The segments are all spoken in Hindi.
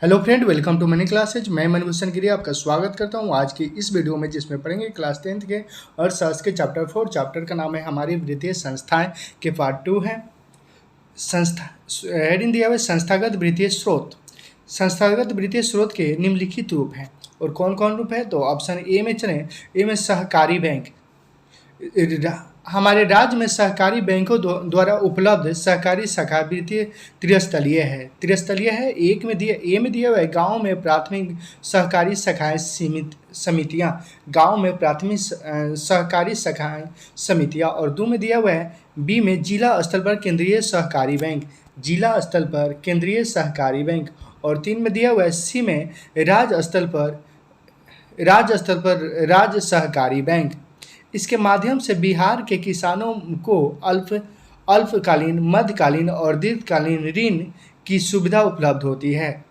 Hello friend, welcome to money classes. मैं मणिभूषण गिरी आपका स्वागत करता हूं आज की इस वीडियो में, जिसमें पढ़ेंगे क्लास 10th के अर्थशास्त्र के चैप्टर 4। चैप्टर का नाम है हमारी वित्तीय संस्थाएं के पार्ट 2 है। संस्था हेडिंग दिया हुआ है संस्थागत वित्तीय स्रोत। संस्थागत वित्तीय स्रोत के निम्नलिखित रूप हैं, और कौन कौन रूप है? तो ऑप्शन ए में चलें। ए में सहकारी बैंक। हमारे राज्य में सहकारी बैंकों द्वारा उपलब्ध सहकारी शाखा वित्तीय त्रिस्तरीय है। एक में दिया ए में दिया हुआ है गाँव में प्राथमिक सहकारी शाखाएं समितियां, गाँव में प्राथमिक सहकारी शाखाएं समितियां। और 2 में दिया हुआ है बी में जिला स्तर पर केंद्रीय सहकारी बैंक, जिला स्तर पर केंद्रीय सहकारी बैंक। और 3 में दिया हुआ है सी में राज्य स्तर पर राज्य सहकारी बैंक। इसके माध्यम से बिहार के किसानों को अल्पकालीन, मध्यकालीन और दीर्घकालीन ऋण की सुविधा उपलब्ध होती है।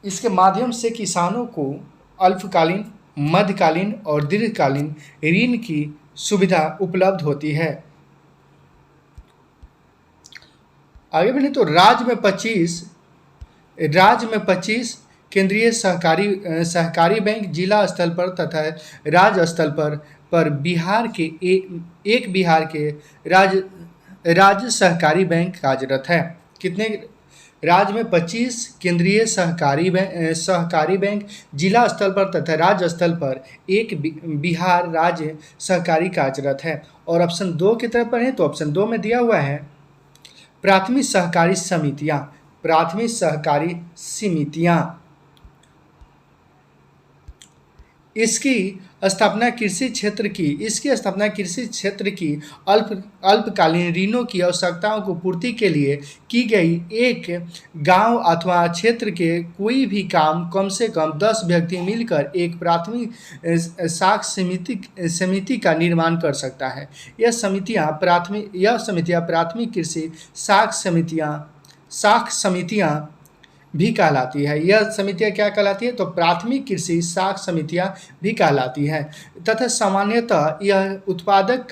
इसके माध्यम से किसानों को अल्पकालीन, मध्यकालीन और दीर्घकालीन ऋण की सुविधा उपलब्ध होती है। आगे बढ़े तो राज्य में 25 केंद्रीय सहकारी बैंक जिला स्तर पर तथा राज्य स्तर पर बिहार के राज्य सहकारी बैंक कार्यरत है। कितने? राज्य में 25 केंद्रीय सहकारी बैंक जिला स्तर पर तथा राज्य स्तर पर एक बिहार राज्य सहकारी कार्यरत है। और ऑप्शन 2 की तरफ पढ़ें तो ऑप्शन 2 में दिया हुआ है प्राथमिक सहकारी समितियां। इसकी स्थापना कृषि क्षेत्र की अल्पकालीन ऋणों की आवश्यकताओं को पूर्ति के लिए की गई। एक गांव अथवा क्षेत्र के कोई भी काम कम से कम 10 व्यक्ति मिलकर एक प्राथमिक साख समिति का निर्माण कर सकता है। यह समितियां प्राथमिक कृषि साख समितियां भी कहलाती है। यह समितियां क्या कहलाती है? तो प्राथमिक कृषि साख समितियां भी कहलाती है। तथा सामान्यतः यह उत्पादक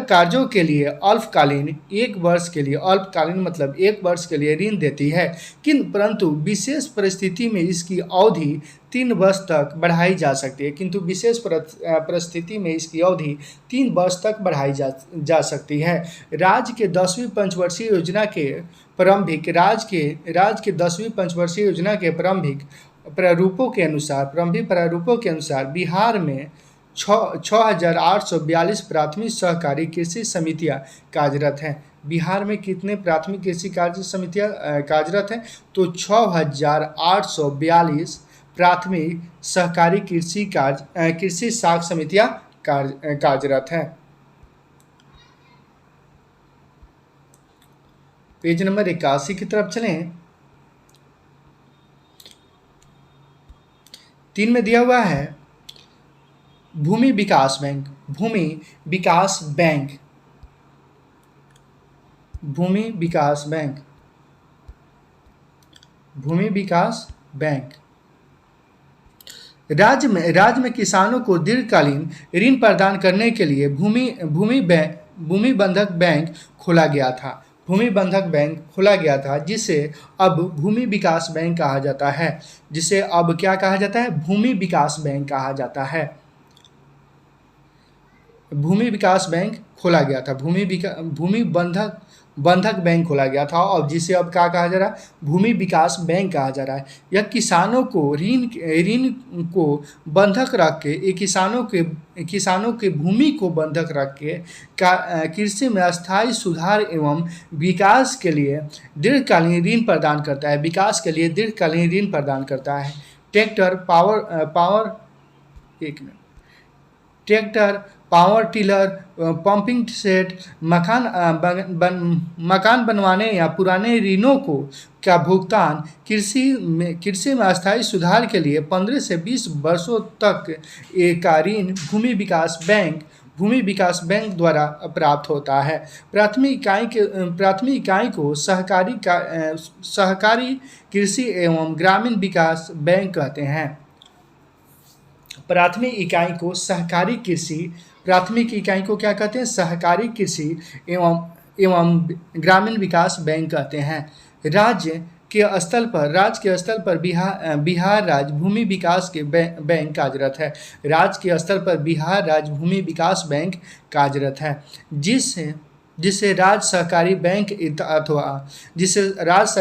कार्यों के लिए अल्पकालीन 1 वर्ष के लिए, अल्पकालीन मतलब 1 वर्ष के लिए ऋण देती है, परंतु विशेष परिस्थिति में इसकी अवधि 3 वर्ष तक बढ़ाई जा सकती है। विशेष परिस्थिति में इसकी अवधि 3 वर्ष तक बढ़ाई जा सकती है। राज्य के 10वीं पंचवर्षीय योजना के प्रारंभिक प्रारूपों के अनुसार बिहार में 6,842 प्राथमिक सहकारी कृषि समितियां कार्यरत हैं। बिहार में कितने प्राथमिक कृषि कार्य समितियां कार्यरत हैं? तो 6,842 प्राथमिक सहकारी कृषि साख समितियां कार्यरत हैं। पेज नंबर 81 की तरफ चलें। 3 में दिया हुआ है भूमि विकास बैंक। राज्य में किसानों को दीर्घकालीन ऋण प्रदान करने के लिए भूमि बंधक बैंक खोला गया था, जिसे अब भूमि विकास बैंक कहा जाता है। जिसे अब क्या कहा जाता है? भूमि विकास बैंक कहा जाता है। भूमि विकास बैंक खोला गया था, भूमि बंधक बैंक खोला गया था, और जिसे अब क्या कहा जा रहा है? भूमि विकास बैंक कहा जा रहा है। यह किसानों को ऋण को बंधक रख के, किसानों के भूमि को बंधक रख के कृषि में अस्थायी सुधार एवं विकास के लिए दीर्घकालीन ऋण प्रदान करता है। Tractor, power tiller, pumping set, मकान बनवाने या पुराने ऋणों का भुगतान कृषि में अस्थायी सुधार के लिए 15 से 20 वर्षों तक का ऋण भूमि विकास बैंक द्वारा प्राप्त होता है। प्राथमिक इकाई को सहकारी कृषि एवं ग्रामीण विकास बैंक कहते हैं। प्राथमिक इकाई को क्या कहते हैं? सहकारी कृषि एवं ग्रामीण विकास बैंक कहते हैं। राज्य के स्तर पर बिहार राज्य भूमि विकास के बैंक कार्यरत है। राज्य के स्तर पर बिहार राज्य भूमि विकास बैंक कार्यरत है, जिसे राज्य सहकारी बैंक अथवा जिसे राज्य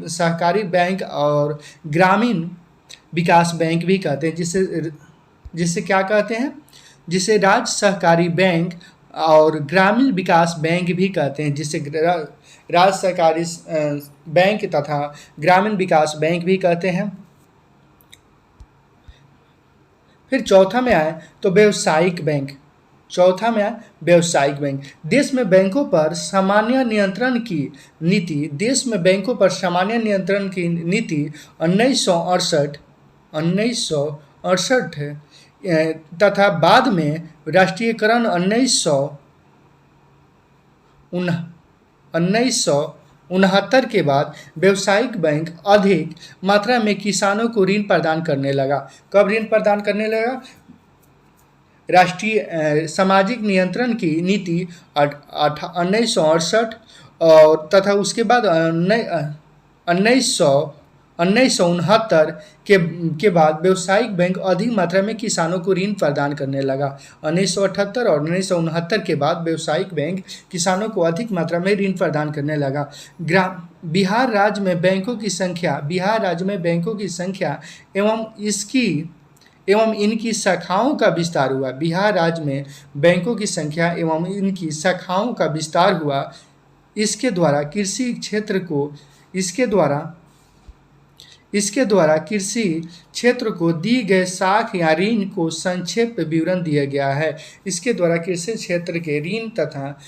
सहकारी बैंक और ग्रामीण विकास बैंक भी कहते हैं, जिसे क्या कहते हैं, जिसे राज्य सहकारी बैंक और ग्रामीण विकास बैंक भी कहते हैं, जिसे राज्य सहकारी बैंक तथा ग्रामीण विकास बैंक भी कहते हैं। फिर चौथा में आए तो व्यावसायिक बैंक। चौथा में आए व्यावसायिक बैंक। देश में बैंकों पर सामान्य नियंत्रण की नीति 1968 तथा बाद में राष्ट्रीयकरण 1969 के बाद व्यावसायिक बैंक अधिक मात्रा में किसानों को ऋण प्रदान करने लगा। कब ऋण प्रदान करने लगा? राष्ट्रीय सामाजिक नियंत्रण की नीति 1968 और तथा उसके बाद 1969 के बाद व्यावसायिक बैंक अधिक मात्रा में किसानों को ऋण प्रदान करने लगा। 1978 और 1969 के बाद व्यावसायिक बैंक किसानों को अधिक मात्रा में ऋण प्रदान करने लगा। बिहार राज्य में बैंकों की संख्या एवं इनकी शाखाओं का विस्तार हुआ। बिहार राज्य में बैंकों की संख्या एवं इनकी शाखाओं का विस्तार हुआ। इसके द्वारा कृषि क्षेत्र को दी गए साख या ऋण को संक्षेप विवरण दिया गया है। इसके द्वारा कृषि क्षेत्र के ऋण तथा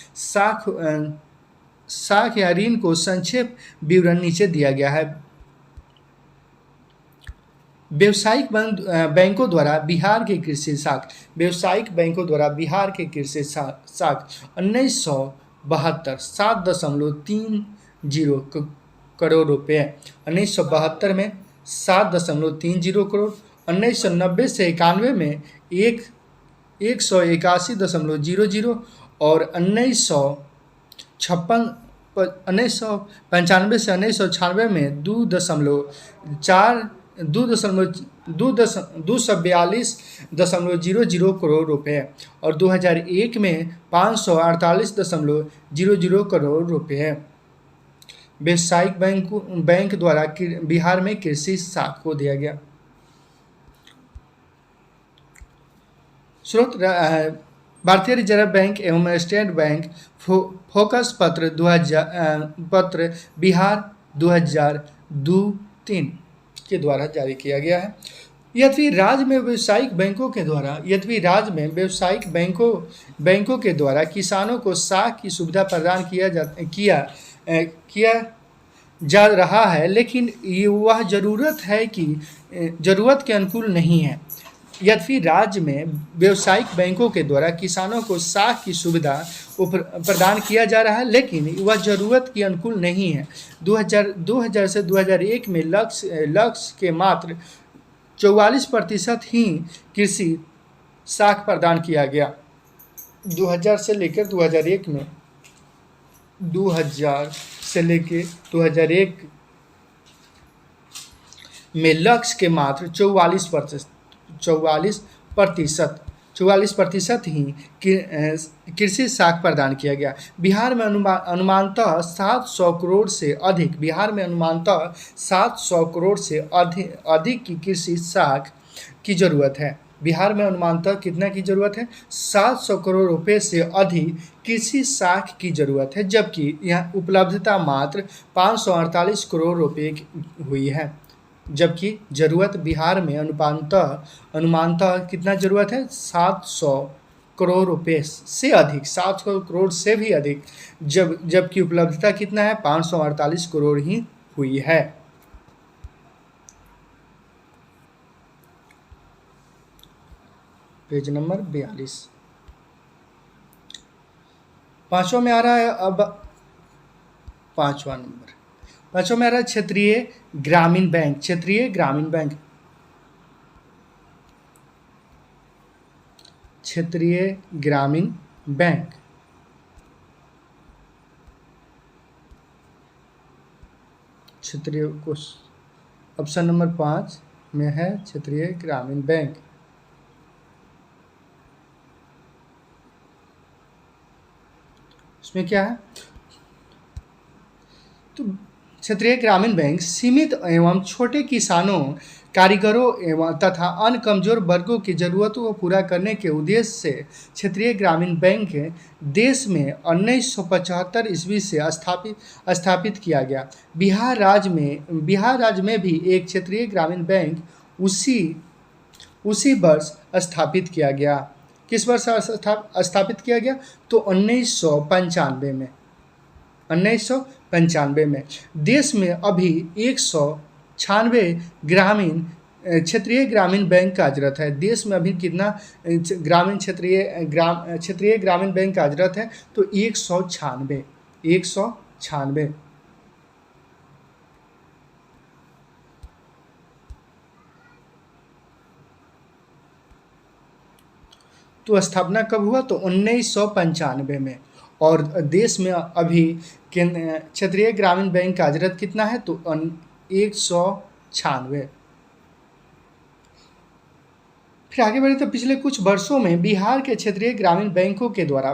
साख या ऋण को संक्षेप विवरण नीचे दिया गया है। व्यावसायिक बैंकों द्वारा बिहार के कृषि साख। 1972 7.30 करोड़ रुपए। 1972 में 7.30 करोड़। 1990 से 91 में 181.00 और 1995 से 1996 में 242.00 करोड़ रुपए और 2001 में 548.00 करोड़ रुपए व्यावसायिक बैंक द्वारा बिहार में कृषि साख को दिया गया। स्रोत भारतीय रिजर्व बैंक एवं स्टेट बैंक फोकस पत्र बिहार 2002-03 के द्वारा जारी किया गया है। यद्यपि राज्य में व्यावसायिक बैंकों के द्वारा किसानों को साख की सुविधा प्रदान किया जा रहा है, लेकिन वह जरूरत के अनुकूल नहीं है। यद्यपि राज्य में व्यावसायिक बैंकों के द्वारा किसानों को साख की सुविधा प्रदान किया जा रहा है, लेकिन वह जरूरत के अनुकूल नहीं है। 2000 से 2001 में लक्ष्य के मात्र 44% ही कृषि साख प्रदान किया गया। 2000 से लेकर 2001 में 2001 में लक्ष्य के मात्र 44% ही कृषि साख प्रदान किया गया। बिहार में अनुमानतः 700 करोड़ से अधिक की कृषि साख की जरूरत है। बिहार में अनुमानतः कितना की जरूरत है? 700 करोड़ रुपए से अधिक कृषि साख की जरूरत है, जबकि यह उपलब्धता मात्र 548 करोड़ रुपए हुई है। जबकि जरूरत बिहार में अनुमानतः कितना जरूरत है? 700 करोड़ रुपए से अधिक, 700 करोड़ से भी अधिक, जबकि उपलब्धता कितना है? 548 करोड़ ही हुई है। Page number 42। पांचवा में आ रहा है अब पांचवा में आ रहा है क्षेत्रीय ग्रामीण बैंक। क्षेत्रीय ग्रामीण बैंक क्षेत्रीय को ऑप्शन नंबर 5 में है क्षेत्रीय ग्रामीण बैंक। उसमें क्या है, तो क्षेत्रीय ग्रामीण बैंक सीमित एवं छोटे किसानों, कारीगरों एवं तथा अन्य कमजोर वर्गों की जरूरतों को पूरा करने के उद्देश्य से क्षेत्रीय ग्रामीण बैंक देश में 1975 ईस्वी से स्थापित किया गया। बिहार राज्य में भी एक क्षेत्रीय ग्रामीण बैंक उसी वर्ष स्थापित किया गया। किस वर्ष स्थापित किया गया, तो 1995 में। 1995 में देश में अभी 196 क्षेत्रीय ग्रामीण बैंक कार्यरत है। देश में अभी कितना क्षेत्रीय ग्रामीण बैंक कार्यरत है, तो 196। तो स्थापना कब हुआ, तो 1995 में। और देश में अभी क्षेत्रीय ग्रामीण बैंक कार्यरत कितना है, तो 196। फिर आगे बढ़े तो पिछले कुछ वर्षों में बिहार के क्षेत्रीय ग्रामीण बैंकों के द्वारा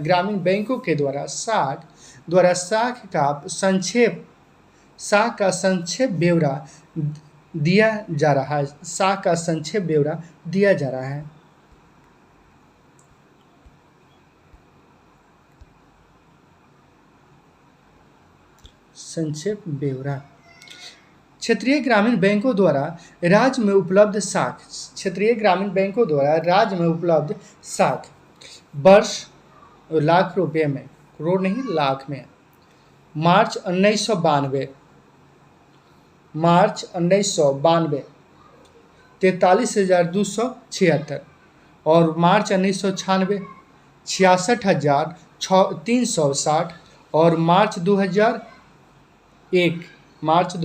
ग्रामीण बैंकों के द्वारा साख का संक्षेप ब्यौरा दिया जा रहा है। साख का संक्षेप ब्यौरा दिया जा रहा है। संक्षेप ब्यौरा क्षेत्रीय ग्रामीण बैंकों द्वारा राज्य में उपलब्ध साख वर्ष लाख रुपए में, करोड़ नहीं लाख में। मार्च 1992 43,276 और मार्च 1996 66,360 और मार्च 2001 मार्च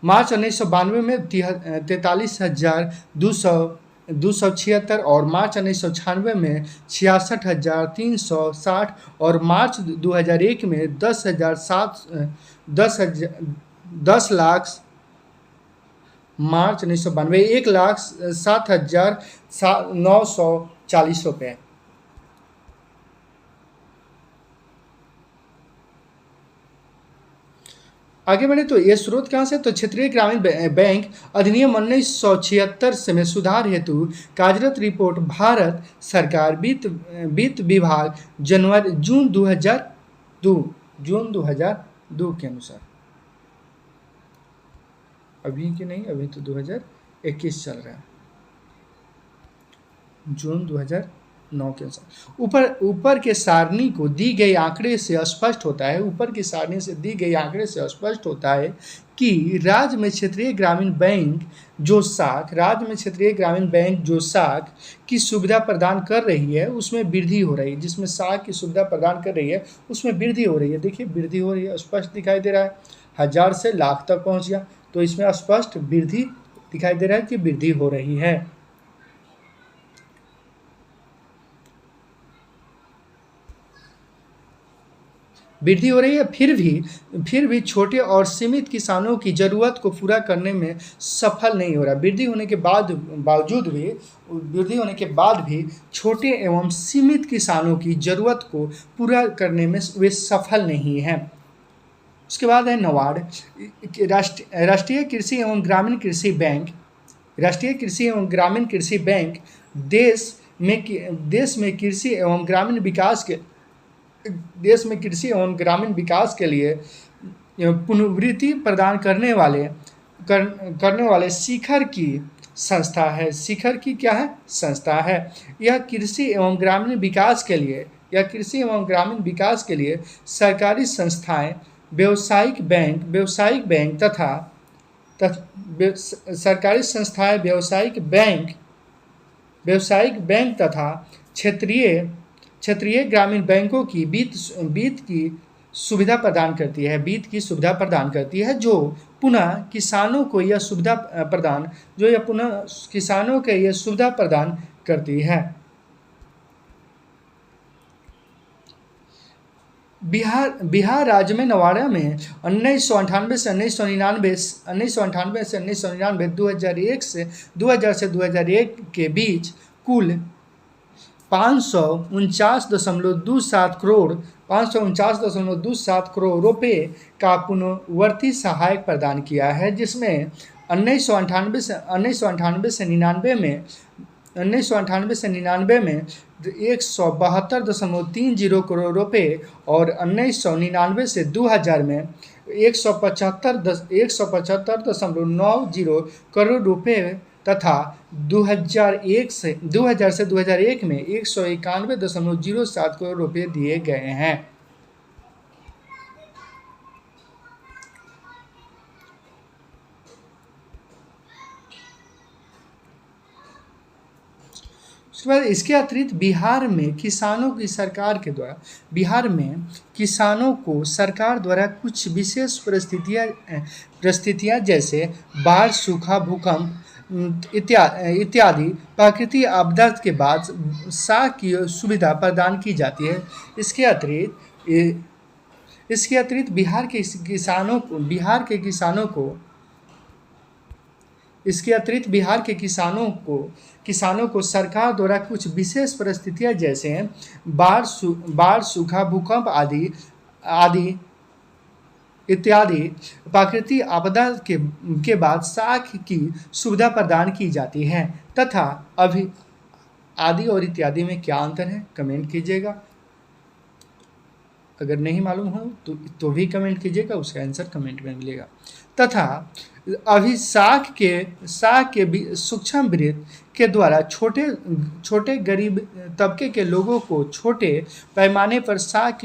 1992 में 43,276 और मार्च 1996 में 66,360 और मार्च 2001 में 10 लाख, मार्च 1992 1,07,940 रुपये। आगे बढ़े तो ये स्रोत कहाँ से, तो क्षेत्रीय ग्रामीण बैंक अधिनियम 1976 से में सुधार हेतु कार्यरत रिपोर्ट भारत सरकार वित्त विभाग जून 2002 के अनुसार, अभी की नहीं, अभी तो 2021 चल रहा है, जून 2009 के अनुसार ऊपर के सारणी को दी गई आंकड़े से स्पष्ट होता है कि राज्य में क्षेत्रीय ग्रामीण बैंक जो साख की सुविधा प्रदान कर रही है उसमें वृद्धि हो रही है। जिसमें साख की सुविधा प्रदान कर रही है उसमें वृद्धि हो रही है। देखिए वृद्धि हो रही है, स्पष्ट दिखाई दे रहा है, 1000 से लाख तक पहुंच गया, तो इसमें स्पष्ट वृद्धि दिखाई दे रहा है कि वृद्धि हो रही है। वृद्धि हो रही है, फिर भी छोटे और सीमित किसानों की जरूरत को पूरा करने में सफल नहीं हो रहा। वृद्धि होने के बाद भी छोटे एवं सीमित किसानों की जरूरत को पूरा करने में वे सफल नहीं हैं। उसके बाद है नबार्ड, राष्ट्रीय कृषि एवं ग्रामीण कृषि बैंक देश में कृषि एवं ग्रामीण विकास के लिए पुनर्वृत्ति प्रदान करने वाले शिखर की संस्था है। शिखर की क्या है, संस्था है। यह कृषि एवं ग्रामीण विकास के लिए सरकारी संस्थाएं, व्यावसायिक बैंक तथा क्षेत्रीय ग्रामीण बैंकों की वित्त की सुविधा प्रदान करती है, वित्त की सुविधा प्रदान करती है, जो पुनः किसानों को यह सुविधा प्रदान करती है। बिहार राज्य में नवाड़ा में 1998 से 1999, 2001 से 2001 के बीच कुल 549.27 करोड़ रुपए का पुनर्वर्ती सहायक प्रदान किया है, जिसमें 1998 में 172.30 करोड़ रुपए और 1999 से 2000 में 175.90 करोड़ रुपए तथा 2000 से 2001 में 191.07 करोड़ रुपए दिए गए हैं। उसके बाद इसके अतिरिक्त बिहार में किसानों को सरकार द्वारा कुछ विशेष परिस्थितियां जैसे बाढ़, सूखा, भूकंप इत्यादि प्राकृतिक आपदा के बाद साख की सुविधा प्रदान की जाती है। इसके अतिरिक्त बिहार के किसानों को सरकार द्वारा कुछ विशेष परिस्थितियां जैसे बाढ़, सूखा, भूकंप आदि इत्यादि प्राकृतिक आपदा के बाद साख की सुविधा प्रदान की जाती है। तथा अभी आदि और इत्यादि में क्या अंतर है, कमेंट कीजिएगा। अगर नहीं मालूम हो तो भी कमेंट कीजिएगा, उसका आंसर कमेंट में मिलेगा। तथा अभी साख के सूक्ष्म वित्त के द्वारा छोटे गरीब तबके के लोगों को छोटे पैमाने पर साख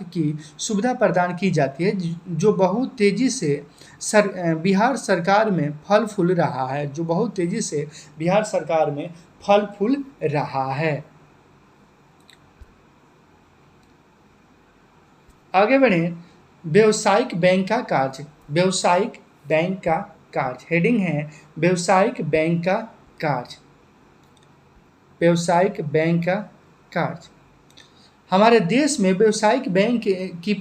की सुविधा प्रदान की जाती है, जो बहुत तेजी से बिहार सरकार में फल फूल रहा है। आगे बढ़ें। व्यावसायिक बैंक का कार्य हेडिंग है व्यावसायिक बैंक का कार्य। हमारे देश में व्यावसायिक बैंक की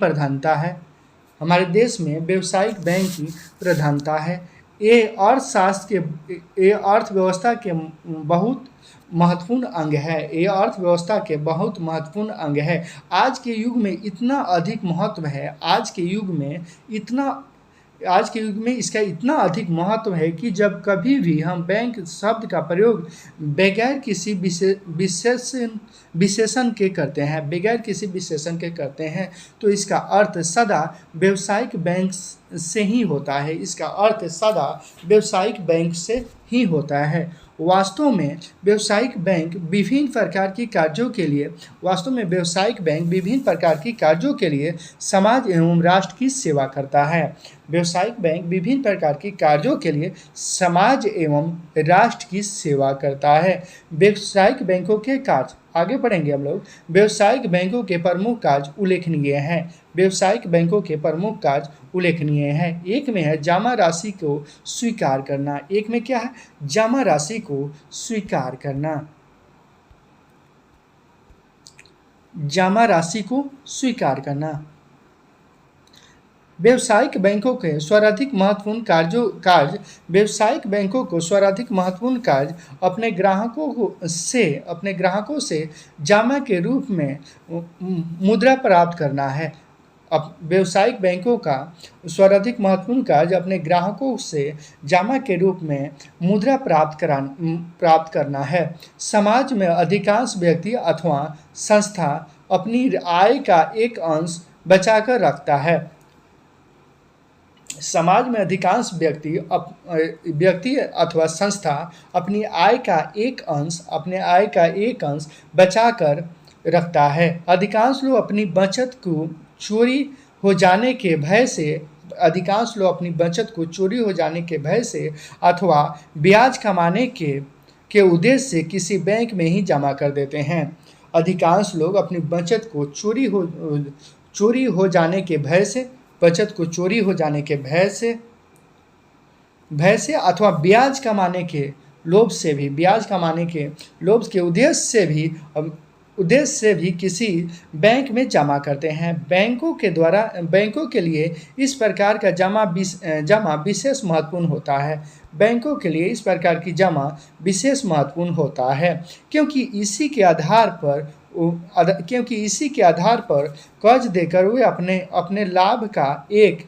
प्रधानता है। ये अर्थव्यवस्था के बहुत महत्वपूर्ण अंग है। आज के युग में इतना अधिक महत्व है, आज के युग में इसका इतना अधिक महत्व है कि जब कभी भी हम बैंक शब्द का प्रयोग बगैर किसी विशेषण के करते हैं तो इसका अर्थ सदा व्यावसायिक बैंक से ही होता है। वास्तव में व्यावसायिक बैंक विभिन्न प्रकार की कार्यों के लिए समाज एवं राष्ट्र की सेवा करता है। व्यावसायिक बैंक विभिन्न प्रकार की कार्यों के लिए समाज एवं राष्ट्र की सेवा करता है। व्यावसायिक बैंकों के कार्य आगे बढ़ेंगे हम लोग। व्यावसायिक बैंकों के प्रमुख कार्य उल्लेखनीय हैं। एक में है जमा राशि को स्वीकार करना। एक में क्या है? जमा राशि को स्वीकार करना। व्यावसायिक बैंकों के सर्वाधिक महत्वपूर्ण कार्य अपने ग्राहकों से जमा के रूप में मुद्रा प्राप्त करना है। अब व्यावसायिक बैंकों का सर्वाधिक महत्वपूर्ण कार्य अपने ग्राहकों से जमा के रूप में मुद्रा प्राप्त करना है। समाज में अधिकांश व्यक्ति अथवा संस्था अपनी आय का एक अंश बचाकर रखता है। समाज में अधिकांश व्यक्ति अथवा संस्था अपनी आय का एक अंश बचाकर रखता है। अधिकांश लोग अपनी बचत को चोरी हो जाने के भय से अथवा ब्याज कमाने के उद्देश्य से किसी बैंक में ही जमा कर देते हैं। अधिकांश लोग अपनी बचत को चोरी हो जाने के भय से अथवा ब्याज के उद्देश्य से भी किसी बैंक में जमा करते हैं। बैंकों के लिए इस प्रकार का जमा विशेष महत्वपूर्ण होता है। बैंकों के लिए इस प्रकार की जमा विशेष महत्वपूर्ण होता है क्योंकि इसी के आधार पर कर्ज देकर वे अपने लाभ का एक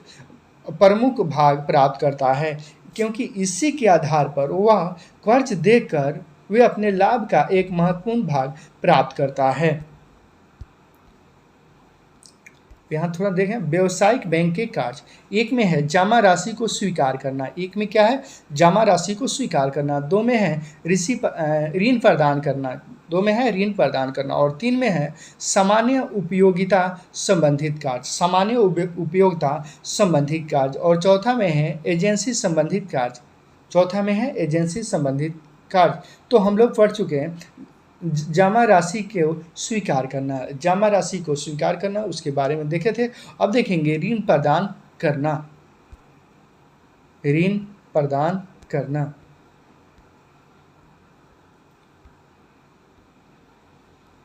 प्रमुख भाग प्राप्त करता है क्योंकि इसी के आधार पर वह कर्ज देकर वे अपने लाभ का एक महत्वपूर्ण भाग प्राप्त करता है। यहाँ थोड़ा देखें, व्यवसायिक बैंक के कार्य। एक में है जमा राशि को स्वीकार करना। एक में क्या है? जमा राशि को स्वीकार करना। दो में है ऋण प्रदान करना। और तीन में है सामान्य उपयोगिता संबंधित कार्य। और चौथा में है एजेंसी संबंधित कार्य। तो हम लोग पढ़ चुके हैं जमा राशि को स्वीकार करना, उसके बारे में देखे थे। अब देखेंगे ऋण प्रदान करना।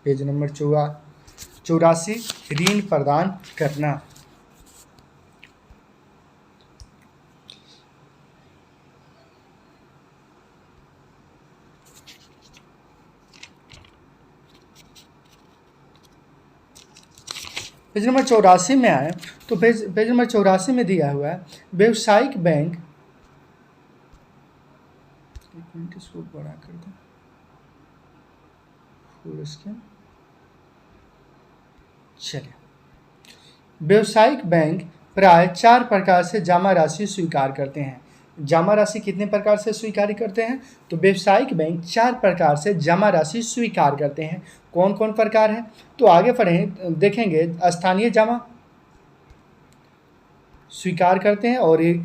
पेज नंबर 84, ऋण प्रदान करना। पेज नंबर 84 में आए तो पेज नंबर 84 में दिया हुआ है व्यवसायिक बैंक। एक मिनट, इसको बड़ा कर दो, फुल स्क्रीन। चलिए, व्यवसायिक बैंक प्राय 4 प्रकार से जमा राशि स्वीकार करते हैं। जमा राशि कितने प्रकार से स्वीकार करते हैं? तो व्यवसायिक बैंक 4 प्रकार से जमा राशि स्वीकार करते हैं। कौन कौन प्रकार है? तो आगे पढ़ें, देखेंगे स्थानीय जमा स्वीकार करते हैं। और एक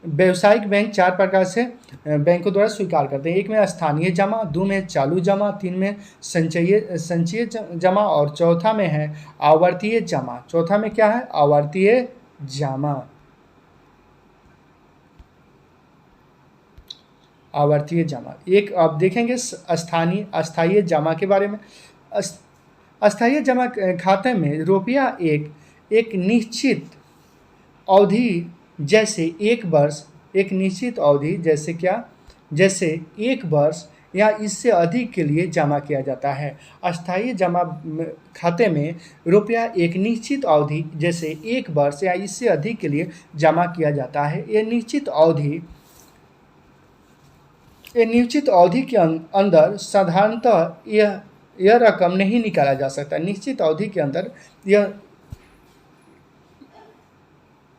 व्यवसायिक बैंक 4 प्रकार से बैंकों द्वारा स्वीकार करते हैं। एक में स्थानीय जमा, 2 में चालू जमा, 3 में संचयी जमा और चौथा में है आवर्तीय जमा। चौथा में क्या है? आवर्तीय जमा। एक अब देखेंगे अस्थायी जमा के बारे में। अस्थायी जमा खाते में रुपया एक निश्चित अवधि जैसे 1 वर्ष, एक निश्चित अवधि जैसे 1 वर्ष या इससे अधिक के लिए जमा किया जाता है। अस्थायी जमा खाते में रुपया एक निश्चित अवधि जैसे 1 वर्ष या इससे अधिक के लिए जमा किया जाता है। ये निश्चित अवधि के अंदर साधारणतः यह रकम नहीं निकाला जा सकता। निश्चित अवधि के अंदर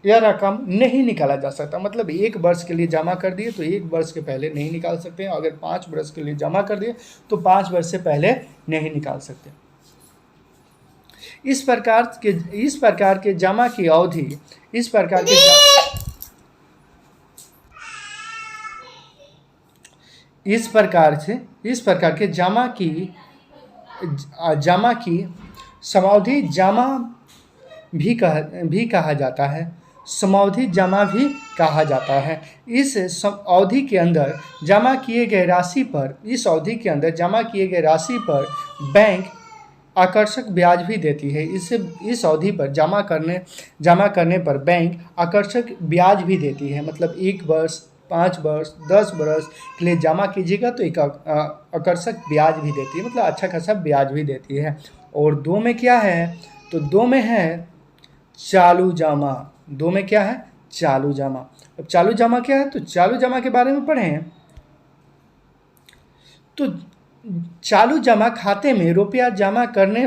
यह रकम नहीं निकाला जा सकता। मतलब 1 वर्ष के लिए जमा कर दिए तो 1 वर्ष के पहले नहीं निकाल सकते हैं। अगर 5 वर्ष के लिए जमा कर दिए तो 5 वर्ष से पहले नहीं निकाल सकते। इस प्रकार के जमा की अवधि, इस प्रकार के जमा की समावधि जमा भी कहा जाता है। समावधि जमा भी कहा जाता है। इस अवधि के अंदर जमा किए गए राशि पर बैंक आकर्षक ब्याज भी देती है। इस अवधि पर जमा करने पर बैंक आकर्षक ब्याज भी देती है। मतलब 1 वर्ष, 5 वर्ष, 10 वर्ष के लिए जमा कीजिएगा तो एक आकर्षक ब्याज भी देती है, मतलब अच्छा खासा ब्याज भी देती है। और 2 में क्या है? तो 2 में है चालू जमा। 2 में क्या है? चालू जमा। अब चालू जमा क्या है? तो चालू जमा के बारे में पढ़ें तो चालू जमा खाते में रुपया जमा करने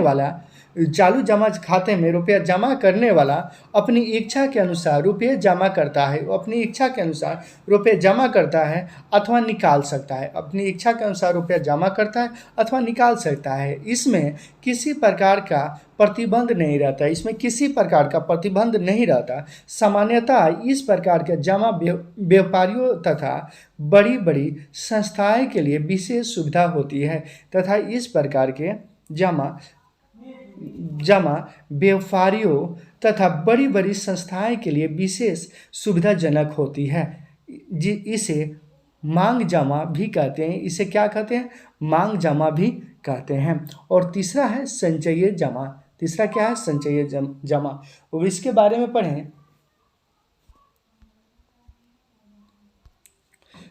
वाला अपनी इच्छा के अनुसार रुपये जमा करता है। अपनी इच्छा के अनुसार रुपये जमा करता है अथवा निकाल सकता है। अपनी इच्छा के अनुसार रुपया जमा करता है अथवा निकाल सकता है। इसमें किसी प्रकार का प्रतिबंध नहीं रहता। सामान्यतः इस प्रकार के जमा व्यापारियों तथा बड़ी बड़ी संस्थाएं के लिए विशेष सुविधा होती है तथा इस प्रकार के जमा जमा व्यापारियों तथा बड़ी बड़ी संस्थाएं के लिए विशेष सुविधाजनक होती है। इसे मांग जमा भी कहते हैं। इसे क्या कहते हैं? मांग जमा भी कहते हैं। और तीसरा है संचयी जमा। तीसरा क्या है? संचयी जमा। और इसके बारे में पढ़ें।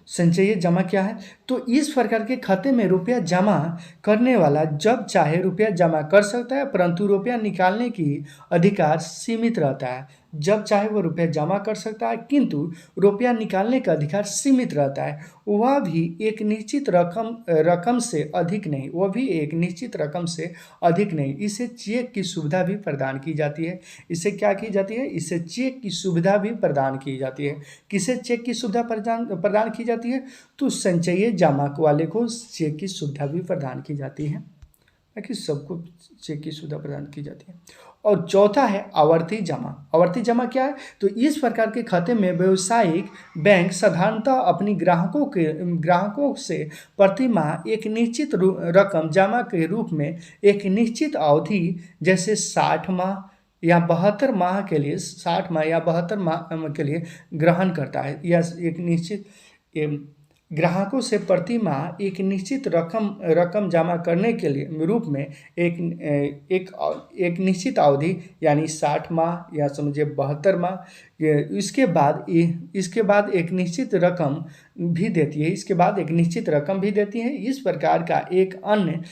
संचयी जमा क्या है? तो इस प्रकार के खाते में रुपया जमा करने वाला जब चाहे रुपया जमा कर सकता है, परंतु रुपया निकालने की अधिकार सीमित रहता है। जब चाहे वो रुपया जमा कर सकता है, किंतु रुपया निकालने का अधिकार सीमित रहता है। वह भी एक निश्चित रकम से अधिक नहीं। वह भी एक निश्चित रकम से अधिक नहीं। इसे चेक की सुविधा भी प्रदान की जाती है। इसे क्या की जाती है? इसे चेक की सुविधा भी प्रदान की जाती है। किसे चेक की सुविधा प्रदान की जाती है? तो संचयी जमा वाले को चेक की सुविधा भी प्रदान की जाती है, ताकि सबको चेक की सुविधा प्रदान की जाती है। और चौथा है आवर्ती जमा। आवर्ती जमा क्या है? तो इस प्रकार के खाते में व्यावसायिक बैंक साधारणतः अपनी ग्राहकों से प्रति माह एक निश्चित रकम जमा के रूप में एक निश्चित अवधि, जैसे 60 माह या 72 माह के लिए 60 माह या 72 माह के लिए ग्रहण करता है। या एक निश्चित ग्राहकों से प्रति माह एक निश्चित रकम जमा करने के लिए रूप में एक निश्चित अवधि, यानी 60 माह या समझिए 72 माह। इसके बाद एक निश्चित रकम भी देती है। इसके बाद एक निश्चित रकम भी देती है। इस प्रकार का एक अन्य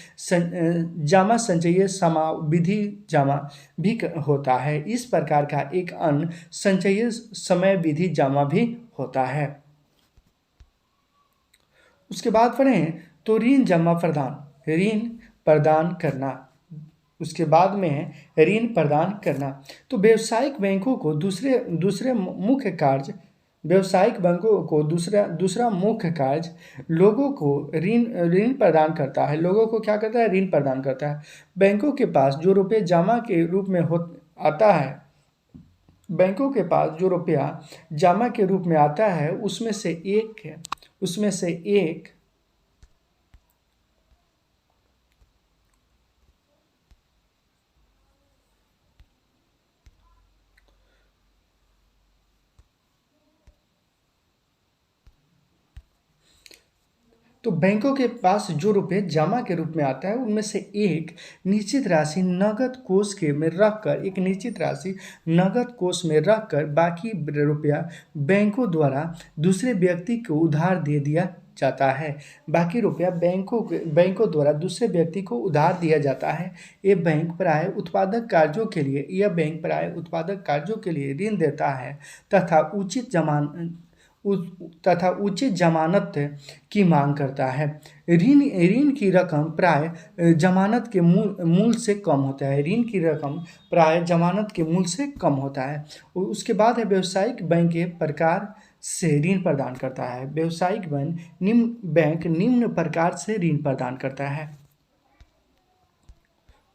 जमा संचयी समाविधि जमा भी होता है। इस प्रकार का एक अन्य संचयी समय विधि जमा भी होता है। उसके बाद पढ़ें तो ऋण जमा प्रदान, ऋण प्रदान करना। उसके बाद में है ऋण प्रदान करना। तो व्यावसायिक बैंकों को दूसरे मुख्य कार्य व्यावसायिक बैंकों को दूसरा मुख्य कार्य लोगों को ऋण प्रदान करता है। लोगों को क्या करता है? ऋण प्रदान करता है। बैंकों के पास जो रुपये जमा के रूप में आता है, बैंकों के पास जो रुपया जमा के रूप में आता है, उसमें से एक तो बैंकों के पास जो रुपए जमा के रूप में आता है, उनमें से एक निश्चित राशि नगद कोष में रखकर बाकी रुपया बैंकों द्वारा दूसरे व्यक्ति को उधार दे दिया जाता है। बाकी रुपया बैंकों द्वारा दूसरे व्यक्ति को उधार दिया जाता है। यह बैंक प्राय उत्पादक कार्यों के लिए ऋण देता है तथा उचित जमानत की मांग करता है। ऋण की रकम प्राय जमानत के मूल से कम होता है। ऋण की रकम प्राय जमानत के मूल से कम होता है। उसके बाद है व्यावसायिक बैंक के प्रकार से ऋण प्रदान करता है। व्यावसायिक बैंक निम्न प्रकार से ऋण प्रदान करता है।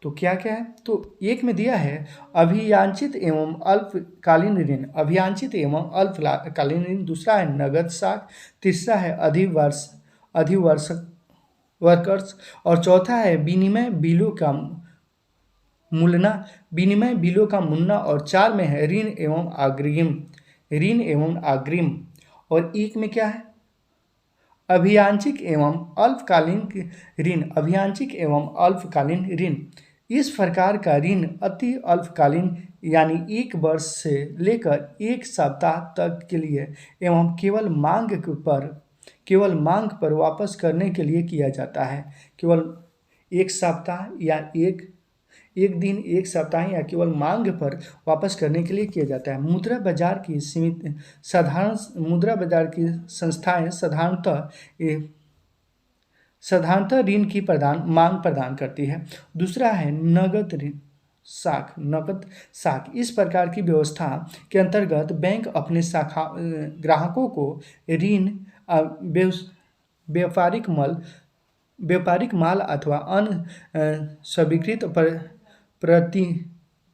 तो क्या क्या है? तो एक में दिया है अभियांचित एवं अल्पकालीन ऋण, दूसरा है नगद साख, तीसरा है अधिवर्षक और चौथा है विनिमय बिलों का मूलना और 4 में है ऋण एवं अग्रिम। और एक में क्या है? अभियांचिक एवं अल्पकालीन ऋण। इस प्रकार का ऋण अति अल्पकालीन, यानी 1 वर्ष से लेकर 1 सप्ताह तक के लिए एवं केवल मांग पर वापस करने के लिए किया जाता है। केवल 1 सप्ताह या एक दिन, 1 सप्ताह या केवल मांग पर वापस करने के लिए किया जाता है। मुद्रा बाजार की संस्थाएं साधारणतः ऋण की मांग प्रदान करती है। दूसरा है नगद साख। इस प्रकार की व्यवस्था के अंतर्गत बैंक अपने ग्राहकों को ऋण व्यापारिक माल अथवा अन्य स्वीकृत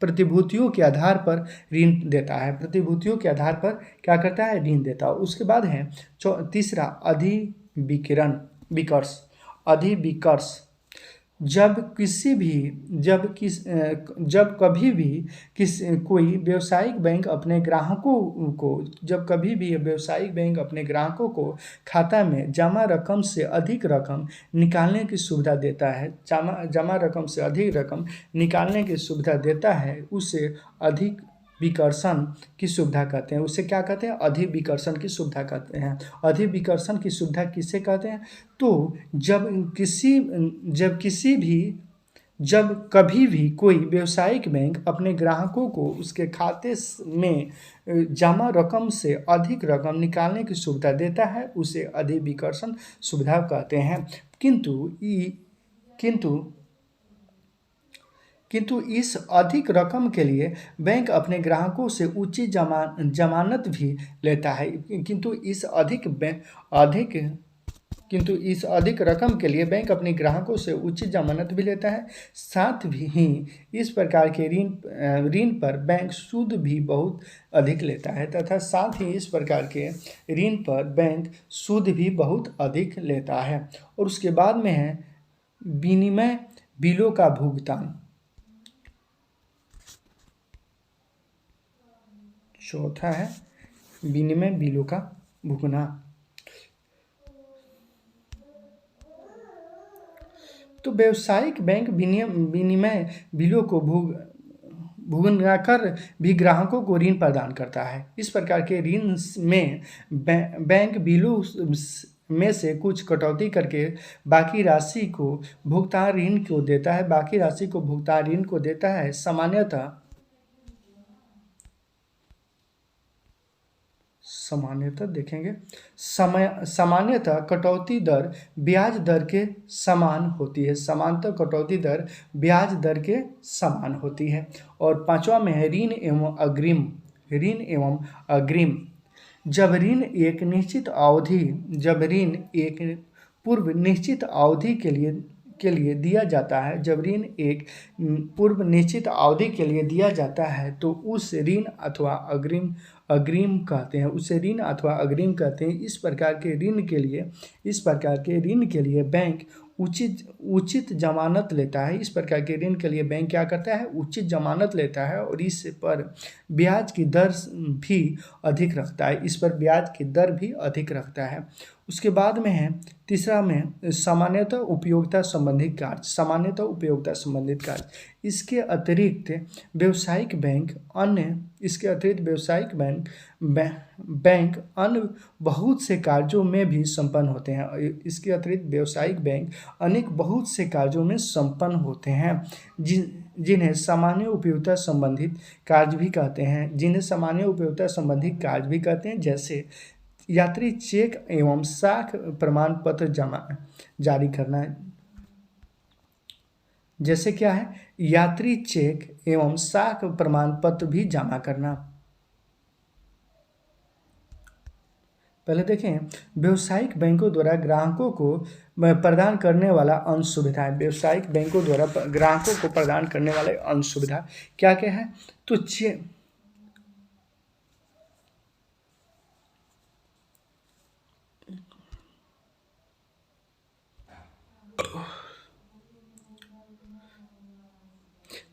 प्रतिभूतियों के आधार पर ऋण देता है। प्रतिभूतियों के आधार पर क्या करता है? ऋण देता है। उसके बाद है तीसरा अधिविकर्ष। जब कभी भी कोई व्यावसायिक बैंक अपने ग्राहकों को जब कभी भी व्यावसायिक बैंक अपने ग्राहकों को खाता में जमा रकम से अधिक रकम निकालने की सुविधा देता है, जमा रकम से अधिक रकम निकालने की सुविधा देता है, उसे अधिक विकर्षण की सुविधा कहते हैं। उसे क्या कहते हैं? अधिक विकर्षण की सुविधा कहते हैं। अधिक विकर्षण की सुविधा किसे कहते हैं? तो जब कभी भी कोई व्यावसायिक बैंक अपने ग्राहकों को उसके खाते में जमा रकम से अधिक रकम निकालने की सुविधा देता है, उसे अधिक विकर्षण सुविधा कहते हैं। किंतु इस अधिक रकम के लिए बैंक अपने ग्राहकों से उचित जमानत भी लेता है। किंतु इस अधिक रकम के लिए बैंक अपने ग्राहकों से उचित जमानत भी लेता है। साथ ही इस प्रकार के ऋण पर बैंक सूद भी बहुत अधिक लेता है तथा साथ ही इस प्रकार के ऋण पर बैंक सूद भी बहुत अधिक लेता है। और उसके बाद में है विनिमय बिलों का भुगतान। चौथा है विनिमय बिलों का भुगतान। तो व्यावसायिक बैंक विनिमय बिलों को भुगतान भी ग्राहकों को ऋण प्रदान करता है। इस प्रकार के ऋण में बैंक बिलों में से कुछ कटौती करके बाकी राशि को भुगतान ऋण को देता है। सामान्यतः कटौती दर ब्याज दर के समान होती है। और पांचवा में है ऋण एवं अग्रिम। जब ऋण एक पूर्व निश्चित अवधि के लिए दिया जाता है तो उस ऋण अथवा अग्रिम कहते हैं। इस प्रकार के ऋण के लिए बैंक उचित जमानत लेता है। इस प्रकार के ऋण के लिए बैंक क्या करता है? उचित जमानत लेता है और इस पर ब्याज की दर भी अधिक रखता है। उसके बाद में है तीसरा में सामान्यतः उपयोगिता संबंधित कार्य। इसके अतिरिक्त व्यावसायिक बैंक अन्य बहुत से कार्यों में भी संपन्न होते हैं। जिन्हें सामान्य उपयोगिता संबंधित कार्य भी कहते हैं। जैसे यात्री चेक एवं साख प्रमाण पत्र जारी करना। जैसे क्या है? यात्री चेक एवं साख प्रमाण पत्र भी जमा करना। पहले देखें व्यावसायिक बैंकों द्वारा ग्राहकों को प्रदान करने वाला अन्य सुविधा। व्यावसायिक बैंकों द्वारा ग्राहकों को प्रदान करने वाले अन्य सुविधा क्या क्या है?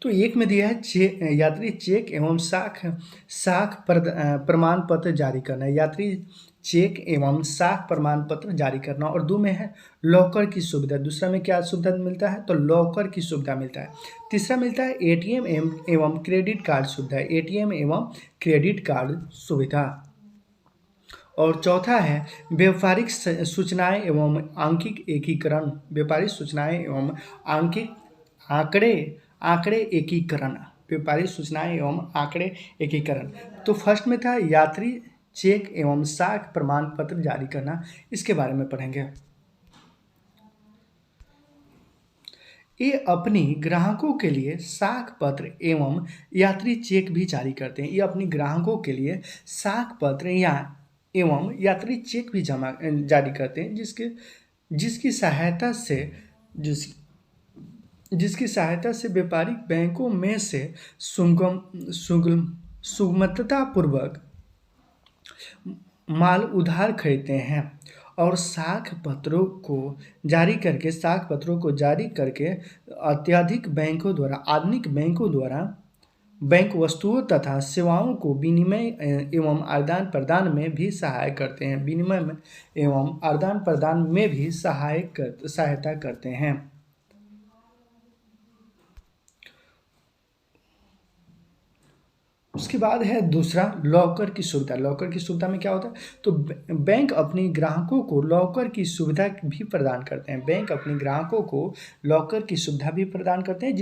तो एक में दिया है यात्री चेक एवं साख प्रमाण पत्र जारी करना। यात्री चेक एवं साख प्रमाण पत्र जारी करना। और दो में है लॉकर की सुविधा। दूसरा में क्या सुविधा मिलता है? तो लॉकर की सुविधा मिलता है। तीसरा मिलता है एटीएम एवं क्रेडिट कार्ड सुविधा। और चौथा है व्यापारिक सूचनाएं एवं आंकिक एकीकरण। आंकड़े एकीकरण। तो फर्स्ट में था यात्री चेक एवं साख प्रमाण पत्र जारी करना। इसके बारे में पढ़ेंगे। ये अपनी ग्राहकों के लिए साख पत्र एवं यात्री चेक भी जारी करते हैं। ये अपनी ग्राहकों के लिए साख पत्र एवं यात्री चेक भी जारी करते हैं, जिसकी सहायता से व्यापारिक बैंकों में से सुगमतापूर्वक माल उधार खरीदते हैं और साख पत्रों को जारी करके अत्यधिक बैंकों द्वारा आधुनिक बैंकों द्वारा बैंक वस्तुओं तथा सेवाओं को विनिमय एवं आदान प्रदान में भी सहायता करते हैं। उसके बाद है दूसरा, लॉकर की सुविधा। लॉकर की सुविधा में क्या होता है, तो बैंक अपने ग्राहकों को लॉकर की सुविधा भी प्रदान करते हैं। बैंक अपने ग्राहकों को लॉकर की सुविधा भी प्रदान करते हैं,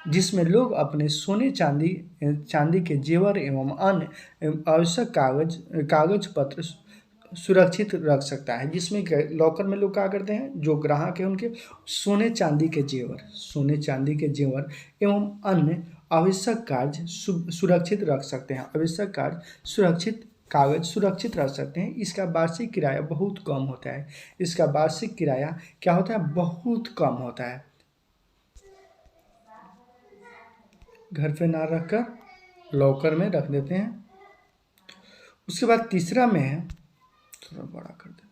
जिसमें लोग अपने सोने चांदी के जेवर एवं अन्य आवश्यक कागज पत्र सुरक्षित रख सकता है। जिसमें लॉकर में लोग क्या करते हैं, जो ग्राहक है उनके सोने चांदी के जेवर एवं अन्य आवश्यक कार्य सुरक्षित रख सकते हैं। कागज सुरक्षित रख सकते हैं। इसका वार्षिक किराया बहुत कम होता है। इसका वार्षिक किराया क्या होता है, बहुत कम होता है। घर पे ना रखकर लॉकर में रख देते हैं। उसके बाद तीसरा में है, थोड़ा बड़ा कर देते हैं।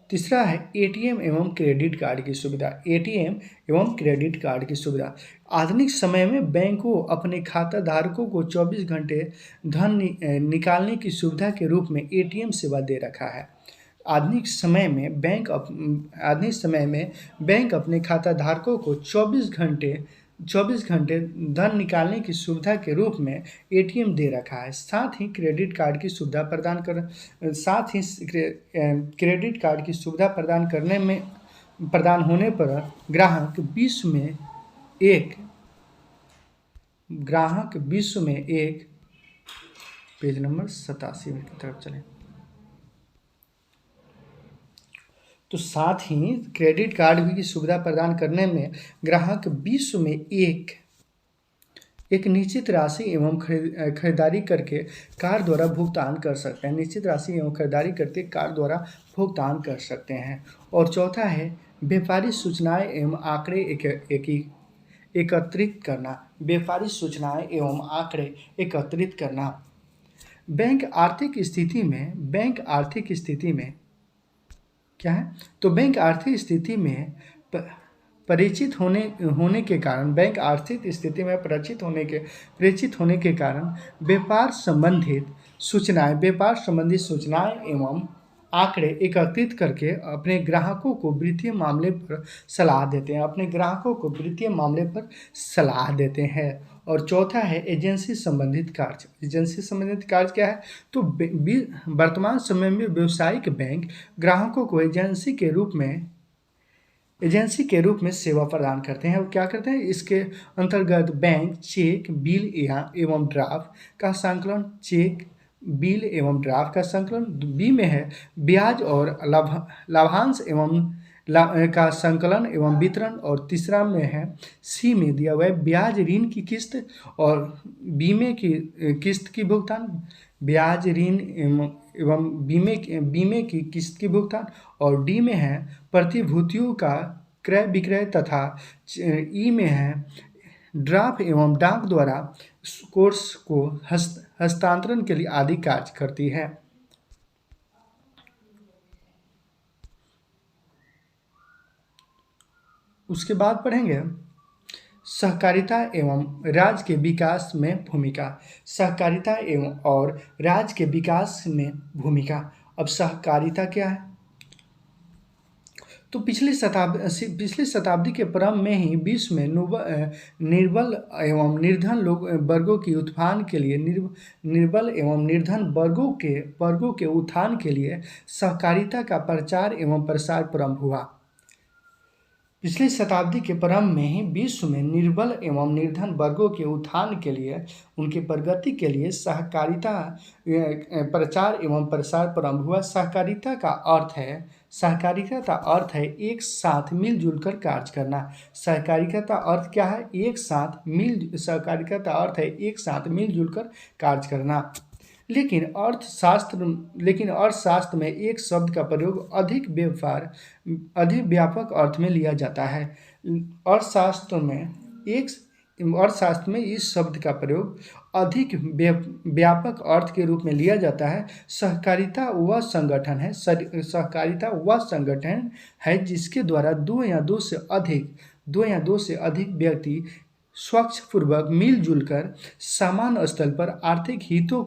तीसरा है एटीएम एवं क्रेडिट कार्ड की सुविधा। एटीएम एवं क्रेडिट कार्ड की सुविधा। आधुनिक समय में बैंकों अपने खाता धारकों को 24 घंटे धन निकालने की सुविधा के रूप में एटीएम सेवा दे रखा है। आधुनिक समय में बैंक अपने खाता धारकों को 24 घंटे धन निकालने की सुविधा के रूप में एटीएम दे रखा है। साथ ही क्रेडिट कार्ड की सुविधा प्रदान होने पर ग्राहक विश्व में एक पेज नंबर 87 की तरफ चलें। तो साथ ही क्रेडिट कार्ड की सुविधा प्रदान करने में ग्राहक विश्व में एक निश्चित राशि एवं खरीदारी करके कार्ड द्वारा भुगतान कर सकते हैं। निश्चित राशि एवं खरीदारी करके कार्ड द्वारा भुगतान कर सकते हैं। और चौथा है व्यापारी सूचनाएं एवं आंकड़े एकत्रित करना। व्यापारी सूचनाएं एवं आंकड़े एकत्रित करना। बैंक आर्थिक स्थिति क्या है, तो बैंक आर्थिक स्थिति में परिचित होने के कारण व्यापार संबंधित सूचनाएं एवं आंकड़े एकत्रित करके अपने ग्राहकों को वित्तीय मामले पर सलाह देते हैं। और चौथा है एजेंसी संबंधित कार्य क्या है, तो वर्तमान समय में व्यावसायिक बैंक ग्राहकों को एजेंसी के रूप में सेवा प्रदान करते हैं। और क्या करते हैं, इसके अंतर्गत बैंक चेक बिल एवं ड्राफ्ट का संकलन, बी में है ब्याज और लाभांश का संकलन एवं वितरण, और तीसरा में है सी में दिया हुआ है ब्याज ऋण की किस्त और बीमे की किस्त की भुगतान, ब्याज ऋण एवं बीमे की किस्त की भुगतान, और डी में है प्रतिभूतियों का क्रय विक्रय, तथा ई में है ड्राफ्ट एवं डाक द्वारा कोर्स को हस्तांतरण के लिए आदि कार्य करती है। उसके बाद पढ़ेंगे सहकारिता एवं राज्य के विकास में भूमिका। सहकारिता एवं और राज्य के विकास में भूमिका। अब सहकारिता क्या है, तो पिछली शताब्दी के प्रारंभ में ही विश्व में निर्बल एवं निर्धन वर्गों के उत्थान के लिए वर्गों के उत्थान के लिए सहकारिता का प्रचार एवं प्रसार प्रारंभ हुआ। पिछली शताब्दी के प्रारंभ में ही विश्व में निर्बल एवं निर्धन वर्गों के उत्थान के लिए, उनकी प्रगति के लिए सहकारिता प्रचार एवं प्रसार प्रारंभ हुआ। सहकारिता का अर्थ है एक साथ मिलजुल कर कार्य करना। सहकारिता का अर्थ क्या है, सहकारिता का अर्थ है एक साथ मिलजुल कर कार्य करना। लेकिन अर्थशास्त्र में एक शब्द का प्रयोग अधिक व्यापक अर्थ में लिया जाता है। अर्थशास्त्र में अर्थशास्त्र में इस शब्द का प्रयोग अधिक व्यापक अर्थ के रूप में लिया जाता है। सहकारिता वह संगठन है सहकारिता वह संगठन है जिसके द्वारा दो या दो से अधिक व्यक्ति स्वच्छपूर्वक मिलजुल कर समान स्तर पर आर्थिक हितों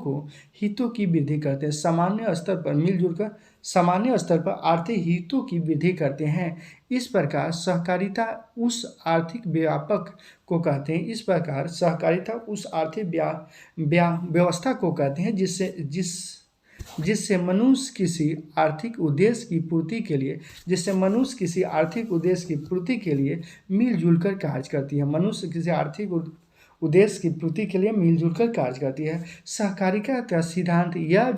की वृद्धि करते हैं। सामान्य स्तर पर मिलजुल कर सामान्य स्तर पर आर्थिक हितों की वृद्धि करते हैं। इस प्रकार सहकारिता उस आर्थिक व्यापक को कहते हैं इस प्रकार सहकारिता उस आर्थिक व्यवस्था को कहते हैं जिससे मनुष्य किसी आर्थिक उद्देश्य की पूर्ति के लिए मिलजुल कर कार्य करती है। मनुष्य किसी आर्थिक उद्देश्य की पूर्ति के लिए मिलजुल कर कार्य करती है। सहकारिता का सिद्धांत यह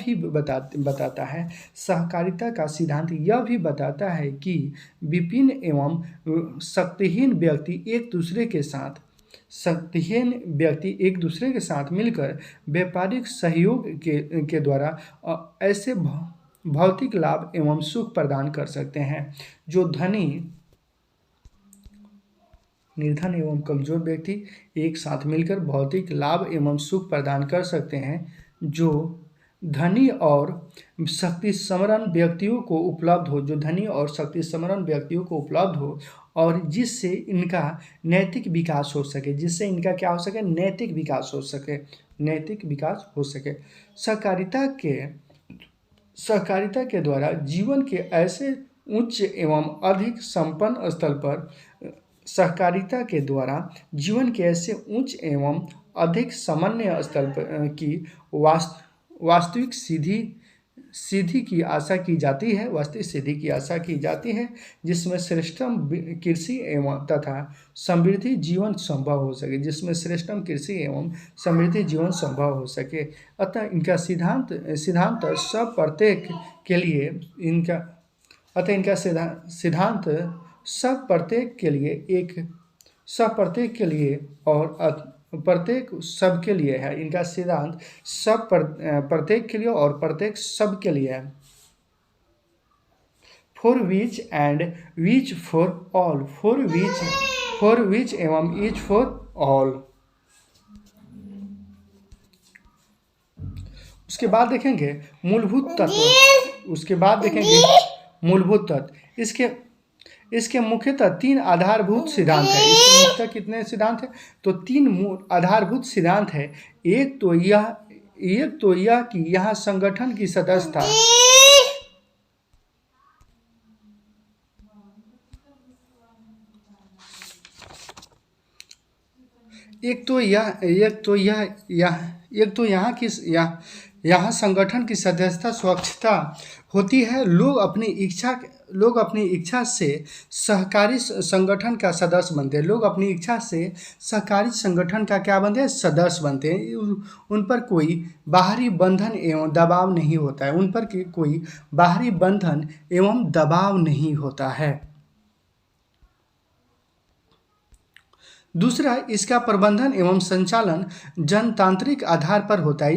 भी बताता है कि विपिन एवं शक्तिहीन व्यक्ति एक दूसरे के साथ मिलकर व्यापारिक सहयोग के द्वारा ऐसे भौतिक लाभ एवं सुख प्रदान कर सकते हैं जो निर्धन एवं कमजोर व्यक्ति एक साथ मिलकर भौतिक लाभ एवं सुख प्रदान कर सकते हैं जो धनी और शक्ति संपन्न व्यक्तियों को उपलब्ध हो और जिससे इनका नैतिक विकास हो सके नैतिक विकास हो सके। सहकारिता के द्वारा जीवन के ऐसे उच्च एवं अधिक संपन्न स्तर पर सहकारिता के द्वारा जीवन के ऐसे उच्च एवं अधिक सामान्य स्तर की वास्तविक सिद्धि की आशा की जाती है जिसमें श्रेष्ठतम कृषि एवं तथा समृद्धि जीवन संभव हो सके। अतः इनका सिद्धांत सब प्रत्येक के लिए और प्रत्येक सब के लिए है। इनका सिद्धांत प्रत्येक के लिए और प्रत्येक सब के लिए है। For which and which for all for which एवं ईच फॉर ऑल। उसके बाद देखेंगे मूलभूत तत्व। इसके मुख्यतः तीन आधारभूत सिद्धांत है। इसके मुख्यतः कितने सिद्धांत है? तो तीन आधारभूत सिद्धांत है। एक तो यह कि यहाँ संगठन की सदस्यता यहाँ संगठन की सदस्यता स्वच्छता होती है। लोग अपनी इच्छा से सहकारी संगठन का सदस्य बनते हैं। सदस्य बनते हैं। उन पर कोई बाहरी बंधन एवं दबाव नहीं होता है। दूसरा, इसका प्रबंधन एवं संचालन जनतांत्रिक आधार पर होता है।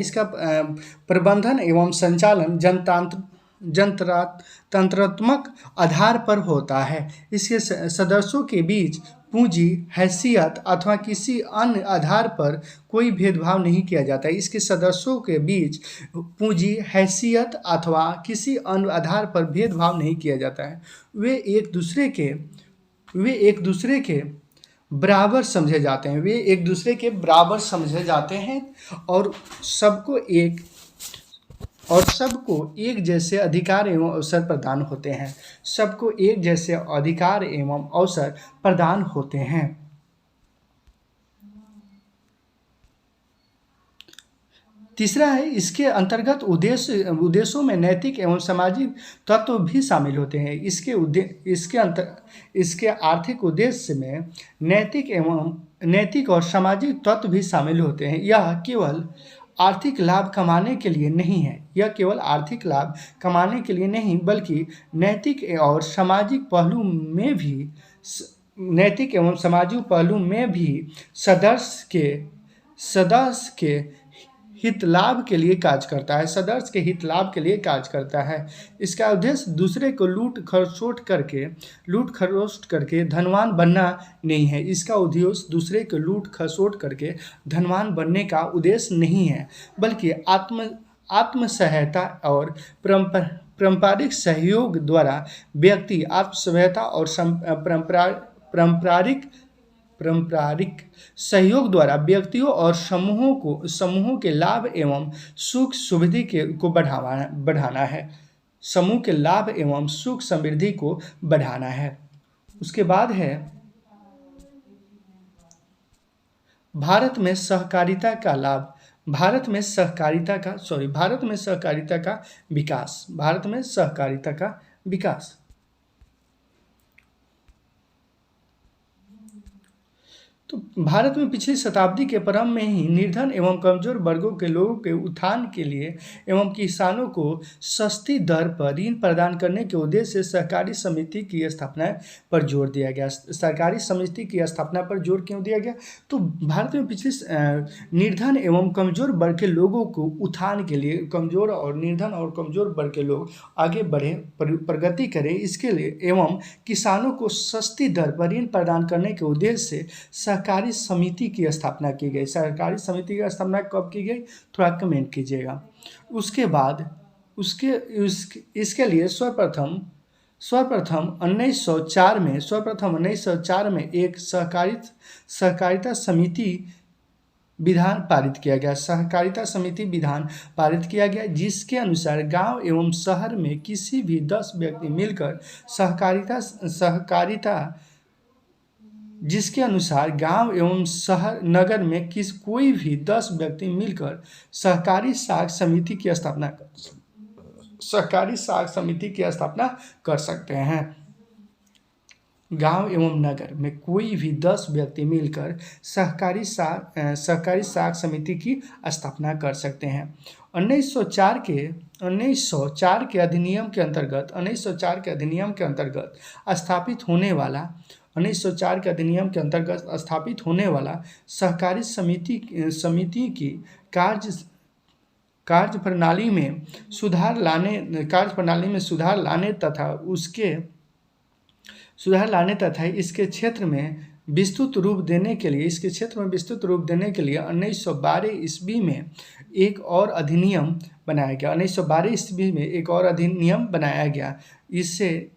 जनतंत्रात्मक आधार पर होता है। इसके सदस्यों के बीच पूंजी, हैसियत अथवा किसी अन्य आधार पर कोई भेदभाव नहीं किया जाता है। वे एक दूसरे के बराबर समझे जाते हैं और सबको एक जैसे अधिकार एवं अवसर प्रदान होते हैं। तीसरा है, इसके अंतर्गत उद्देश्यों में नैतिक एवं सामाजिक तत्व भी शामिल होते हैं। इसके आर्थिक उद्देश्य में नैतिक और सामाजिक तत्व भी शामिल होते हैं। यह केवल आर्थिक लाभ कमाने के लिए नहीं बल्कि नैतिक एवं सामाजिक पहलू में भी सदस्य के हित लाभ के लिए कार्य करता है, सदस्य के हित लाभ के लिए कार्य करता है। इसका उद्देश्य दूसरे को लूट खसोट करके धनवान बनना नहीं है। इसका उद्देश्य दूसरे को लूट खसोट करके धनवान बनने का उद्देश्य नहीं है, बल्कि आत्म सहायता और पारंपरिक सहयोग द्वारा व्यक्ति आत्मसहायता और पारंपरिक सहयोग द्वारा व्यक्तियों और समूहों के लाभ एवं सुख समृद्धि को बढ़ाना है। समूह के लाभ एवं सुख समृद्धि को बढ़ाना है। उसके बाद है भारत में सहकारिता का लाभ। भारत में सहकारिता का विकास। तो भारत में पिछली शताब्दी के प्रारंभ में ही निर्धन एवं कमजोर वर्गों के लोगों के उत्थान के लिए एवं किसानों को सस्ती दर पर ऋण प्रदान करने के उद्देश्य से सहकारी समिति की स्थापना पर जोर दिया गया। सरकारी समिति की स्थापना पर जोर क्यों दिया गया? तो भारत में पिछले निर्धन एवं कमजोर वर्ग के लोगों को उत्थान के लिए, निर्धन और कमजोर वर्ग के लोग आगे बढ़े, प्रगति करें, इसके लिए एवं किसानों को सस्ती दर पर ऋण प्रदान करने के उद्देश्य से सहकारी समिति की स्थापना की गई। सहकारी समिति की स्थापना कब की गई, थोड़ा कमेंट कीजिएगा। उसके बाद इसके लिए सर्वप्रथम 1904 में एक सहकारिता समिति विधान पारित किया गया। सहकारिता समिति विधान पारित किया गया, जिसके अनुसार गांव एवं शहर में किसी भी 10 व्यक्ति मिलकर जिसके अनुसार गांव एवं शहर नगर में कोई भी 10 व्यक्ति मिलकर सहकारी साख समिति की स्थापना कर सकते हैं। गांव एवं नगर में कोई भी 10 व्यक्ति मिलकर सहकारी साख समिति की स्थापना कर सकते हैं। 1904 के अधिनियम के अंतर्गत स्थापित होने वाला सहकारी समिति की कार्यप्रणाली में सुधार लाने तथा इसके क्षेत्र में विस्तृत रूप देने के लिए 1912 ईस्वी में एक और अधिनियम बनाया गया। इससे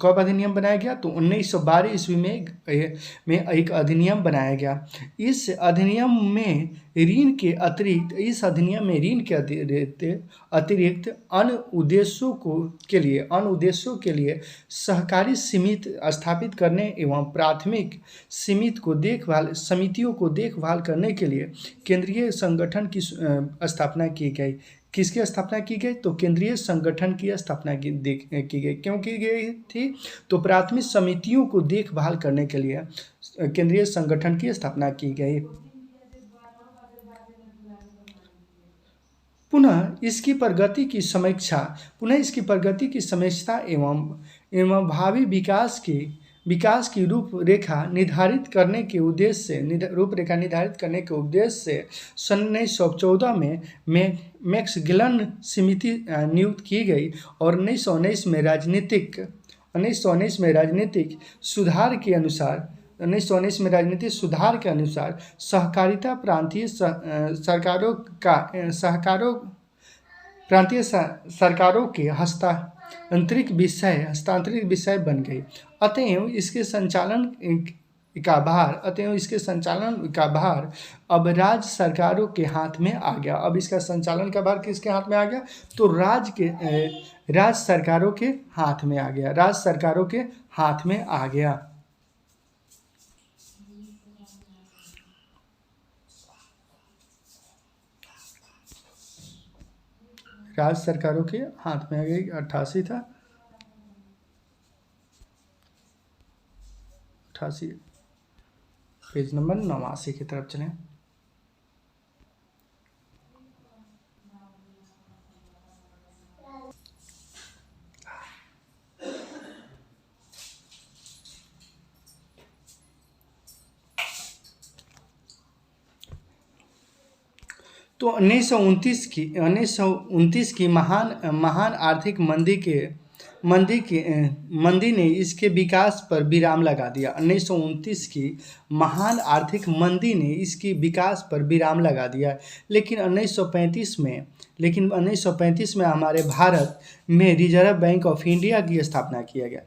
कब अधिनियम बनाया गया? तो 1912 ईस्वी में एक अधिनियम बनाया गया। इस अधिनियम में ऋण के अतिरिक्त अन्य उद्देश्यों के लिए सहकारी समिति स्थापित करने एवं प्राथमिक समितियों को देखभाल करने के लिए केंद्रीय संगठन की स्थापना की गई। किसकी स्थापना की गई? तो केंद्रीय संगठन की स्थापना की गई। क्यों की गई थी? तो प्राथमिक समितियों को देखभाल करने के लिए केंद्रीय संगठन की स्थापना की गई। पुनः इसकी प्रगति की समीक्षा एवं भावी विकास की रूपरेखा निर्धारित करने के उद्देश्य से सन 1914 में मैक्सगिलन समिति नियुक्त की गई और 1919 में राजनीतिक सुधार के अनुसार सहकारिता प्रांतीय सरकारों के हस्तांतरित विषय बन गई। अतएव इसके संचालन का भार अब राज्य सरकारों के हाथ में आ गया। अब इसका संचालन का भार किसके हाथ में आ गया? तो राज्य सरकारों के हाथ में आ गया। राज्य सरकारों के हाथ में आ गई। 88 था, 88 पेज नंबर 89 की तरफ चलें। तो 1929 की महान महान आर्थिक मंदी ने इसके विकास पर विराम लगा दिया। 1929 की महान आर्थिक मंदी ने इसकी विकास पर विराम लगा दिया। लेकिन 1935 में हमारे भारत में रिजर्व बैंक ऑफ इंडिया की स्थापना किया गया।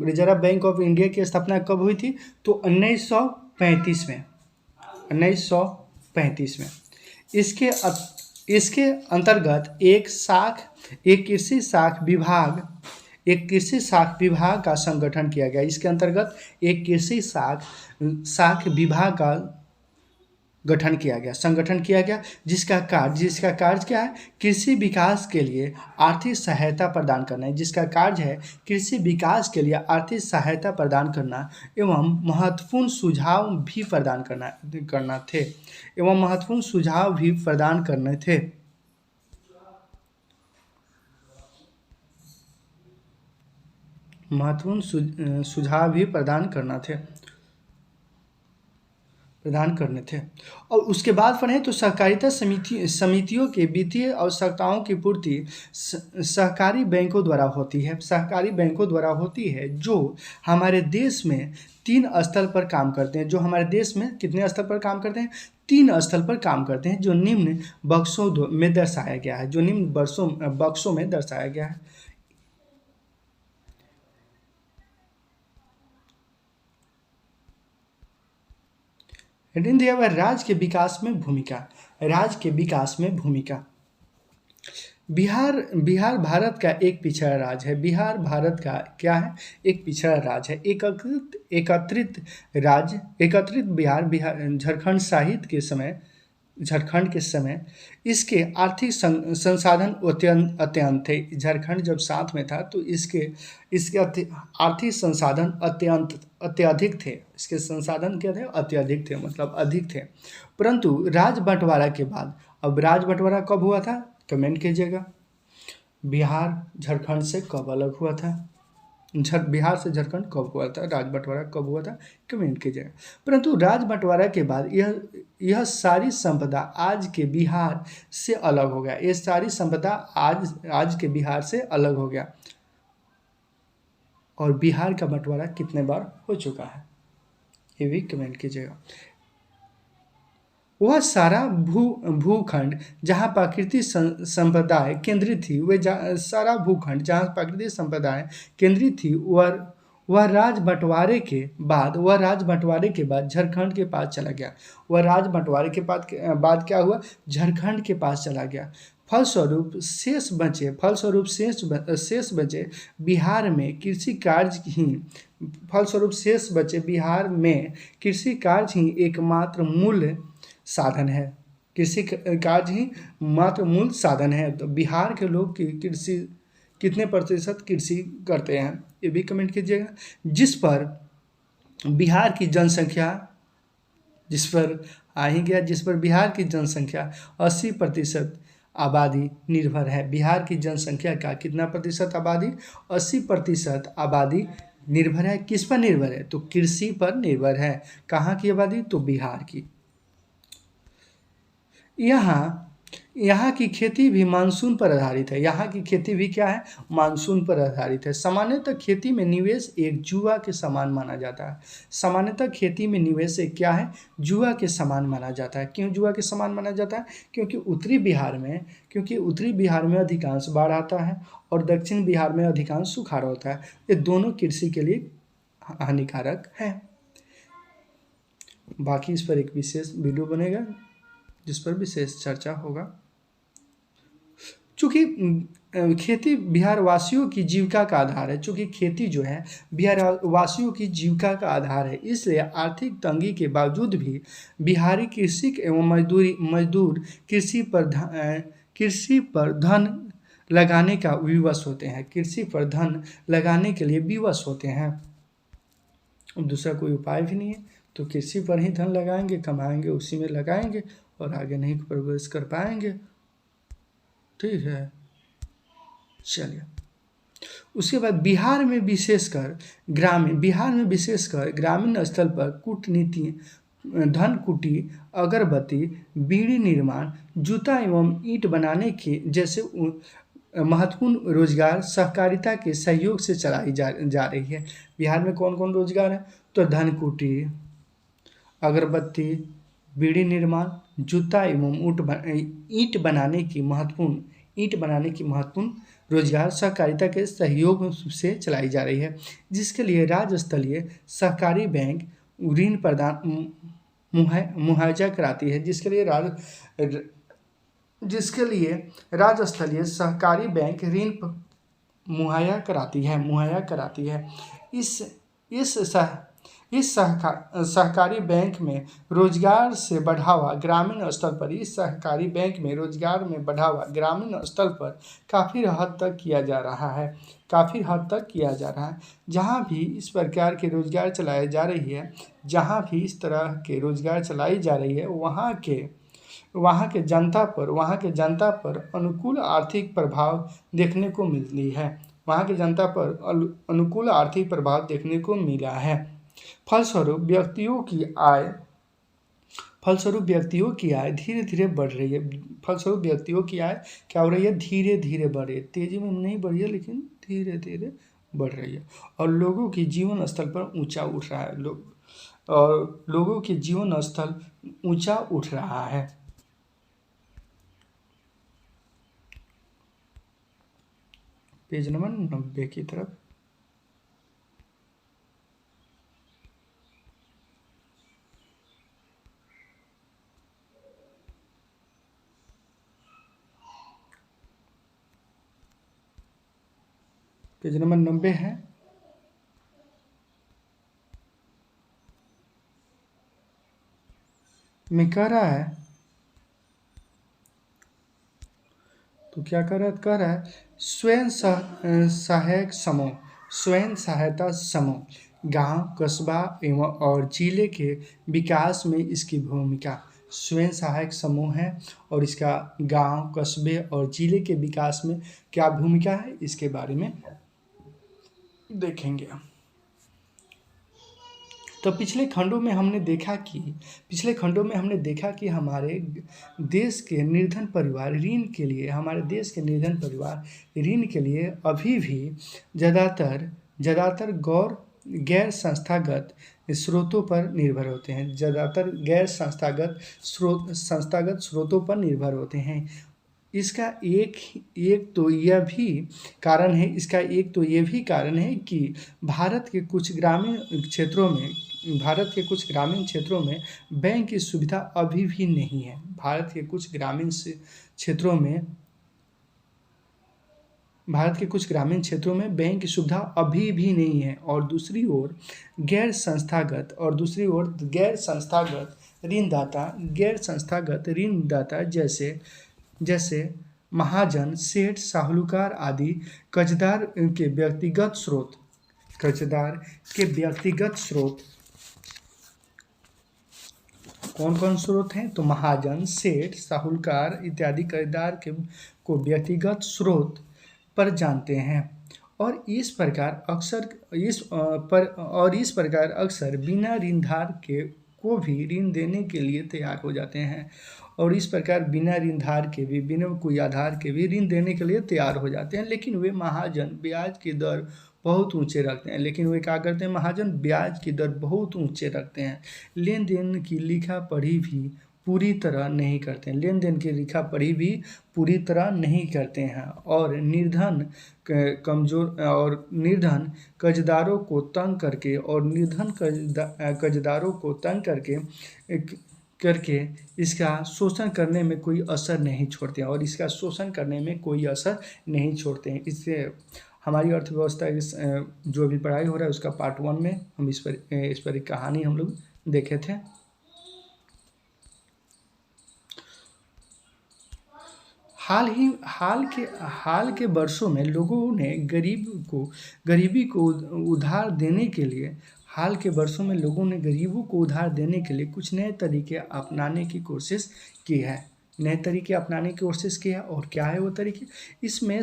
रिजर्व बैंक ऑफ इंडिया की स्थापना कब हुई थी? तो 1935 में। 1935 में इसके अंतर्गत एक कृषि शाख विभाग का संगठन किया गया। इसके अंतर्गत एक कृषि शाख विभाग का संगठन किया गया, जिसका कार्य क्या है? कृषि विकास के लिए आर्थिक सहायता प्रदान करना है। जिसका कार्य है कृषि विकास के लिए आर्थिक सहायता प्रदान करना एवं महत्वपूर्ण सुझाव भी प्रदान करना थे। प्रदान करने थे। और उसके बाद पढ़ें तो सहकारिता समितियों के वित्तीय आवश्यकताओं की पूर्ति सहकारी बैंकों द्वारा होती है, जो हमारे देश में 3 स्तर पर काम करते हैं। जो हमारे देश में कितने स्तर पर काम करते हैं? 3 स्तर पर काम करते हैं, जो निम्न बक्सों में दर्शाया गया है। हेडिंग दिया हुआ राज्य के विकास में भूमिका। बिहार भारत का एक पिछड़ा राज्य है। बिहार भारत का क्या है? एक पिछड़ा राज्य है। एकत्रित बिहार झारखंड के समय इसके आर्थिक संसाधन अत्यंत थे। झारखंड जब साथ में था तो इसके आर्थिक संसाधन अत्यधिक थे। इसके संसाधन क्या थे? अत्यधिक थे, मतलब अधिक थे। परंतु राज्य बंटवारा के बाद, अब राज्य बंटवारा कब हुआ था? कमेंट कीजिएगा। बिहार झारखंड से कब अलग हुआ था? बिहार से झारखंड कब हुआ था? राज्य बंटवारा कब हुआ था? कमेंट कीजिएगा। परंतु राज्य बंटवारा के बाद यह सारी संपदा आज के बिहार से अलग हो गया। ये सारी संपदा आज के बिहार से अलग हो गया। और बिहार का बंटवारा कितने बार हो चुका है, ये भी कमेंट कीजिएगा। वह सारा भूखंड जहाँ प्राकृतिक संपदाएं केंद्रित थी, सारा भूखंड जहाँ प्राकृतिक संपदाएं केंद्रित थी, वह राज बंटवारे के बाद झारखंड के पास चला गया। वह राज बंटवारे के बाद क्या हुआ? झारखंड के पास चला गया। फलस्वरूप शेष बचे बिहार में कृषि कार्य ही एकमात्र मूल साधन है। कृषि कार्य ही मात्र मूल साधन है। तो बिहार के लोग कृषि कितने प्रतिशत कृषि करते हैं, ये भी कमेंट कीजिएगा। जिस पर बिहार की जनसंख्या 80% आबादी निर्भर है। बिहार की जनसंख्या का कितना प्रतिशत आबादी? 80% आबादी निर्भर है। किस पर निर्भर है? तो कृषि पर निर्भर है। कहाँ की आबादी? तो बिहार की। यहाँ की खेती भी मानसून पर आधारित है। यहाँ की खेती भी क्या है? मानसून पर आधारित है। सामान्यतः खेती में निवेश एक जुआ के समान माना जाता है। क्या है? जुआ के समान माना जाता है। क्यों जुआ के समान माना जाता है? क्योंकि उत्तरी बिहार में अधिकांश बाढ़ आता है और दक्षिण बिहार में अधिकांश सुखाड़ होता है। ये दोनों कृषि के लिए हानिकारक है। बाकी इस पर एक विशेष वीडियो बनेगा जिस पर विशेष चर्चा होगा। चूँकि खेती बिहार वासियों की जीविका का आधार है, चूँकि खेती जो है बिहार वासियों की जीविका का आधार है, इसलिए आर्थिक तंगी के बावजूद भी बिहारी कृषक एवं मजदूर कृषि पर धन लगाने का विवश होते हैं। कृषि पर धन लगाने के लिए विवश होते हैं। दूसरा कोई उपाय भी नहीं है, तो कृषि पर ही धन लगाएंगे, कमाएंगे, उसी में लगाएंगे और आगे नहीं प्रोग्रेस कर पाएंगे। ठीक है, चलिए। उसके बाद बिहार में विशेषकर ग्रामीण स्तर पर धनकुटी, अगरबत्ती, बीड़ी निर्माण, जूता एवं ईंट बनाने के जैसे महत्वपूर्ण रोजगार सहकारिता के सहयोग से चलाई जा रही है। बिहार में कौन कौन रोजगार है? तो धनकुटी, अगरबत्ती, बीड़ी निर्माण, जूता एवं ईंट बनाने की महत्वपूर्ण रोजगार सहकारिता के सहयोग से चलाई जा रही है, जिसके लिए राज्य स्तरीय सहकारी बैंक ऋण प्रदान मुआवजा कराती है, जिसके लिए राज्य स्तरीय सहकारी बैंक ऋण मुहैया कराती है। इस इस सह इस सहकारी बैंक में रोजगार से बढ़ावा ग्रामीण स्तर पर इस सहकारी बैंक में रोजगार में बढ़ावा ग्रामीण स्तर पर काफ़ी हद तक किया जा रहा है। जहाँ भी इस प्रकार के रोजगार चलाए जा रही है, जहाँ भी इस तरह के रोजगार चलाई जा रही है, वहाँ के जनता पर अनुकूल आर्थिक प्रभाव देखने को मिली है। वहाँ की जनता पर अनुकूल आर्थिक प्रभाव देखने को मिला है। फलस्वरूप व्यक्तियों की आय धीरे धीरे बढ़ रही है। फलस्वरूप व्यक्तियों की आय क्या हो रही है? धीरे धीरे बढ़ रही है। तेजी में नहीं बढ़ रही है, लेकिन धीरे धीरे बढ़ रही है। और लोगों की जीवन स्तर पर ऊंचा उठ रहा है। लोगों की जीवन स्तर ऊंचा उठ रहा है। पेज नंबर 90 की तरफ पेज नंबर 90 है। में कह रहा है, तो क्या कह रहा है? स्वयं सहायता समूह गांव, कस्बा एवं और जिले के विकास में इसकी भूमिका। स्वयं सहायक समूह है और इसका गांव, कस्बे और जिले के विकास में क्या भूमिका है, इसके बारे में देखेंगे। तो पिछले खंडों में हमने देखा कि हमारे देश के निर्धन परिवार ऋण के लिए अभी भी ज़्यादातर गैर संस्थागत स्रोतों पर निर्भर होते हैं। संस्थागत स्रोतों पर निर्भर होते हैं। इसका एक तो यह भी कारण है कि भारत के कुछ ग्रामीण क्षेत्रों में बैंक की सुविधा अभी भी नहीं है। भारत के कुछ ग्रामीण क्षेत्रों में बैंक की सुविधा अभी भी नहीं है। और दूसरी ओर गैर संस्थागत ऋणदाता जैसे महाजन, सेठ, साहूकार आदि कर्जदार के व्यक्तिगत स्रोत कौन कौन स्रोत हैं? तो महाजन, सेठ, साहूकार इत्यादि कर्जदार को व्यक्तिगत स्रोत पर जानते हैं और इस प्रकार अक्सर बिना ऋणधार के को भी ऋण देने के लिए तैयार हो जाते हैं। और इस प्रकार बिना कोई आधार के भी ऋण देने के लिए तैयार हो जाते हैं। लेकिन वे महाजन ब्याज की दर बहुत ऊंचे रखते हैं। ब्याज की दर बहुत ऊंचे रखते हैं। लेन देन की लिखा पढ़ी भी पूरी तरह नहीं करते हैं और निर्धन कर्जदारों को तंग करके इसका शोषण करने में कोई असर नहीं छोड़ते हैं। इससे हमारी अर्थव्यवस्था जो भी पढ़ाई हो रहा है उसका पार्ट 1 में हम इस पर एक कहानी हम लोग देखे थे। हाल के वर्षों में लोगों ने गरीबी को उधार देने के लिए कुछ नए तरीके अपनाने की कोशिश की है। और क्या है वो तरीके? इसमें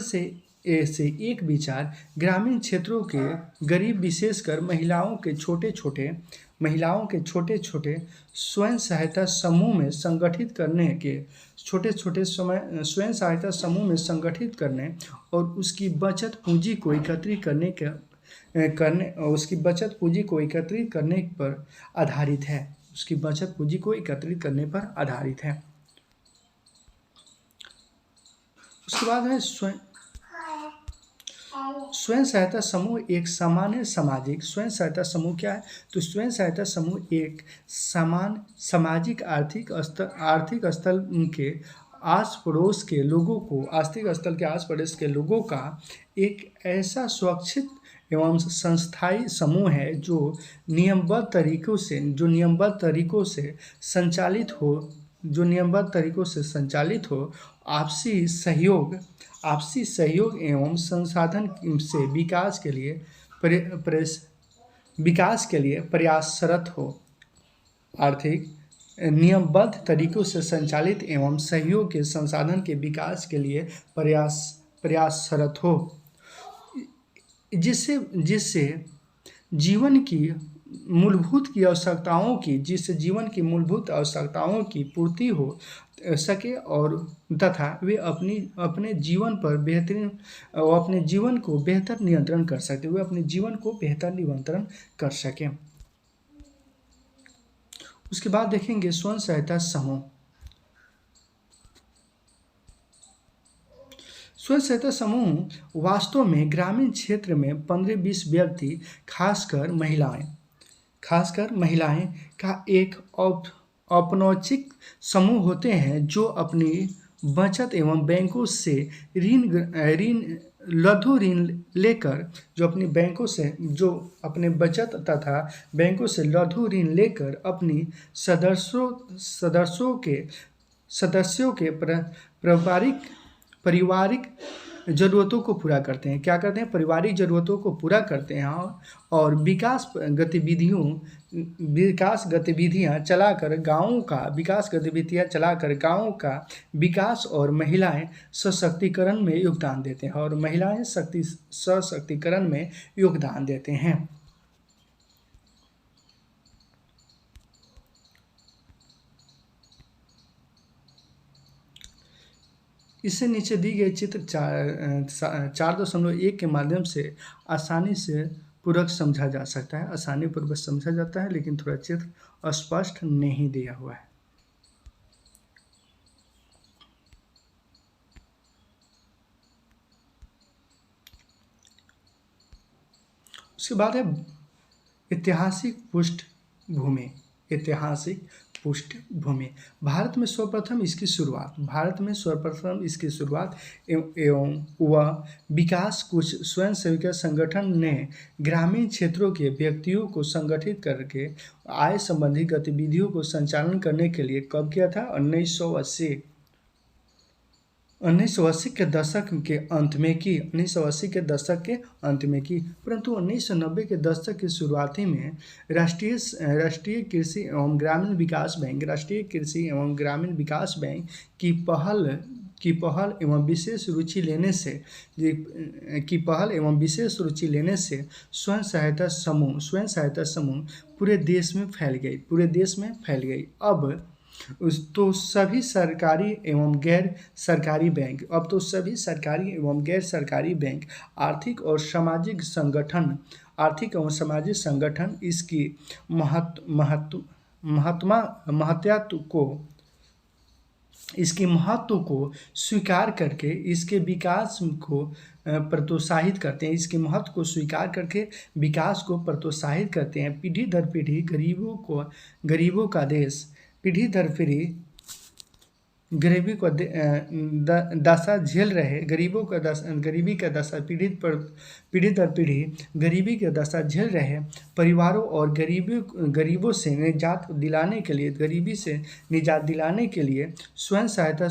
से से एक विचार ग्रामीण क्षेत्रों के गरीब विशेषकर महिलाओं के छोटे छोटे स्वयं सहायता समूह में संगठित करने के छोटे छोटे समय स्वयं सहायता समूह में संगठित करने और उसकी बचत पूंजी को एकत्रित करने और उसकी बचत पूंजी को एकत्रित करने पर आधारित है। उसकी बचत पूंजी को एकत्रित करने पर आधारित है। उसके बाद है स्वयं सहायता समूह एक सामान्य सामाजिक स्वयं सहायता समूह क्या है? तो स्वयं सहायता समूह एक समान सामाजिक आर्थिक स्तर के आस पड़ोस के लोगों को आर्थिक स्तर के आस पड़ोस के लोगों का एक ऐसा सुरक्षित एवं संस्थाई समूह है जो नियमबद्ध तरीकों से संचालित हो आपसी सहयोग एवं संसाधन से विकास के लिए प्रयासरत हो। आर्थिक नियमबद्ध तरीकों से संचालित एवं सहयोग के संसाधन के विकास के लिए प्रयासरत हो, जिससे जीवन की मूलभूत आवश्यकताओं की पूर्ति हो सके और तथा वे अपने जीवन को बेहतर नियंत्रण कर सकें। उसके बाद देखेंगे स्वयं सहायता समूह। स्वयं सहायता समूह वास्तव में ग्रामीण क्षेत्र में 15-20 व्यक्ति खासकर महिलाएं का एक औपनौतिक समूह होते हैं जो अपनी बचत एवं बैंकों से लघु ऋण लेकर अपनी सदस्यों के पारिवारिक जरूरतों को पूरा करते हैं। क्या करते हैं? पारिवारिक जरूरतों को पूरा करते हैं और विकास गतिविधियां चलाकर गांवों का विकास और महिलाएं सशक्तिकरण में योगदान देते हैं। इससे नीचे दी गई चित्र 4.1 के माध्यम से आसानी से पूर्वक समझा जा सकता है। आसानीपूर्वक समझा जाता है, लेकिन थोड़ा चित्र अस्पष्ट नहीं दिया हुआ है। उसके बाद है ऐतिहासिक पृष्ठभूमि। भारत में सर्वप्रथम इसकी शुरुआत एवं वह विकास कुछ स्वयंसेवी संगठन ने ग्रामीण क्षेत्रों के व्यक्तियों को संगठित करके आय संबंधी गतिविधियों को संचालन करने के लिए कब किया था? 1980 के दशक के अंत में की। परंतु 1990 के दशक की शुरुआती में राष्ट्रीय कृषि एवं ग्रामीण विकास बैंक की पहल एवं विशेष रुचि लेने से स्वयं सहायता समूह पूरे देश में फैल गई। अब तो सभी सरकारी एवं गैर सरकारी बैंक आर्थिक और सामाजिक संगठन इसकी महत्व को स्वीकार करके इसके विकास को प्रोत्साहित करते हैं। पीढ़ी दर पीढ़ी गरीबों का देश गरीबी का दशा झेल रहे परिवारों और गरीबी से निजात दिलाने के लिए स्वयं सहायता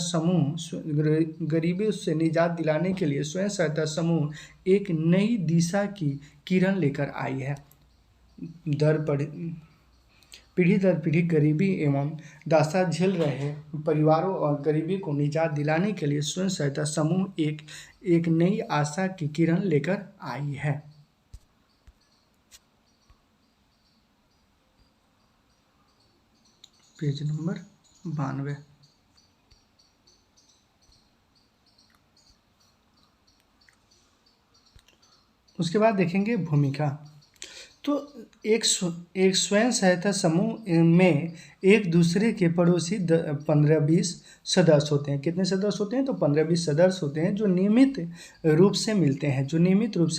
समूह एक नई दिशा की किरण लेकर आई है। पीढ़ी दर पीढ़ी गरीबी एवं दास्तां झेल रहे परिवारों और गरीबी को निजात दिलाने के लिए स्वयं सहायता समूह एक नई आशा की किरण लेकर आई है। Page number 92। उसके बाद देखेंगे भूमिका। तो एक स्वयं सहायता समूह में एक दूसरे के पड़ोसी 15-20 सदस्य होते हैं। कितने सदस्य होते हैं? तो 15-20 सदस्य होते हैं जो नियमित रूप से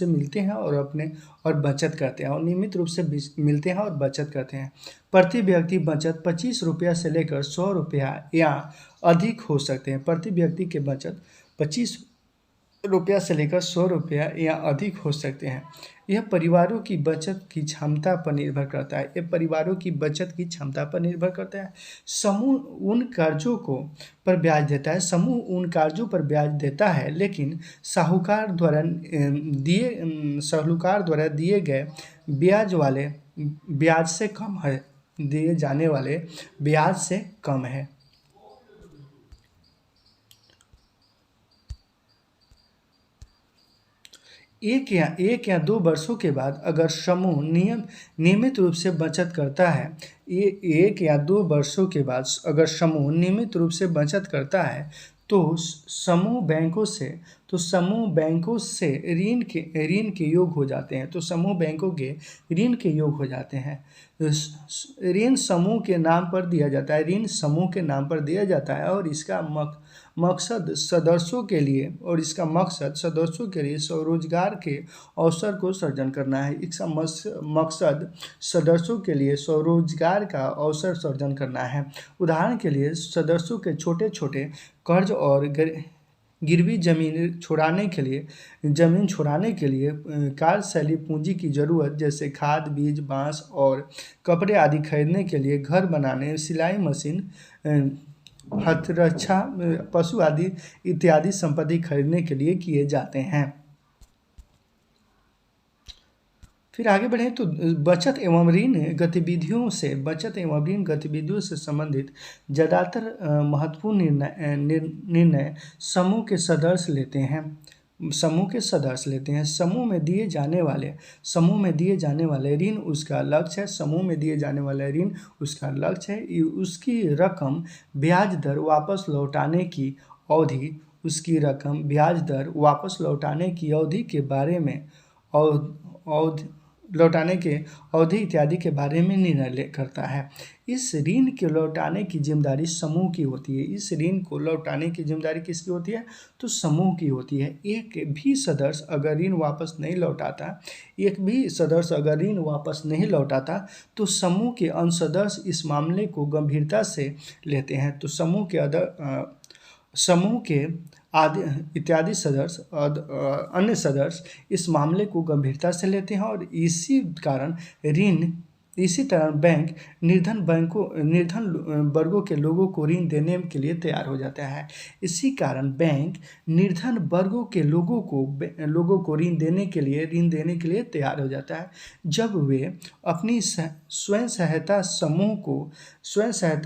मिलते हैं और बचत करते हैं, और नियमित रूप से मिलते हैं और बचत करते हैं। प्रति व्यक्ति बचत 25 रुपया से लेकर 100 रुपया या अधिक हो सकते हैं। प्रति व्यक्ति के बचत 25 रुपया से लेकर 100 रुपया या अधिक हो सकते हैं। यह परिवारों की बचत की क्षमता पर निर्भर करता है। समूह उन कर्जों पर ब्याज देता है, लेकिन साहूकार द्वारा दिए गए ब्याज से कम है, दिए जाने वाले ब्याज से कम है। एक या दो वर्षों के बाद अगर समूह नियमित रूप से बचत करता है, एक या दो वर्षों के बाद अगर समूह नियमित रूप से बचत करता है तो समूह बैंकों से ऋण के योग हो जाते हैं। ऋण समूह के नाम पर दिया जाता है और इसका मकसद सदस्यों के लिए स्वरोजगार के अवसर को सृजन करना है। इसका मकसद सदस्यों के लिए स्वरोजगार का अवसर सृजन करना है। उदाहरण के लिए सदस्यों के छोटे छोटे कर्ज और गिरवी जमीन छोड़ाने के लिए कार्यशैली पूंजी की जरूरत, जैसे खाद, बीज, बांस और कपड़े आदि खरीदने के लिए, घर बनाने, सिलाई मशीन, हथरक्षा, पशु आदि इत्यादि संपत्ति खरीदने के लिए किए जाते हैं। फिर आगे बढ़े तो बचत एवं ऋण गतिविधियों से संबंधित ज्यादातर महत्वपूर्ण निर्णय समूह के सदस्य लेते हैं। समूह में दिए जाने वाले ऋण उसका लक्ष्य है। उसकी रकम ब्याज दर वापस लौटाने की अवधि के बारे में इत्यादि के बारे में निर्णय करता है। इस ऋण के लौटाने की जिम्मेदारी समूह की होती है। किसकी होती है? तो समूह की होती है। एक भी सदस्य अगर ऋण वापस नहीं लौटाता तो समूह के अन्य सदस्य इस मामले को गंभीरता से लेते हैं। तो समूह के इत्यादि अन्य सदस्य इस मामले को गंभीरता से लेते हैं और इसी तरह बैंक निर्धन वर्गों के लोगों को ऋण देने के लिए तैयार हो जाता है। इसी कारण बैंक निर्धन वर्गों के लोगों को ऋण देने के लिए तैयार हो जाता है जब वे अपनी स्वयं सहायता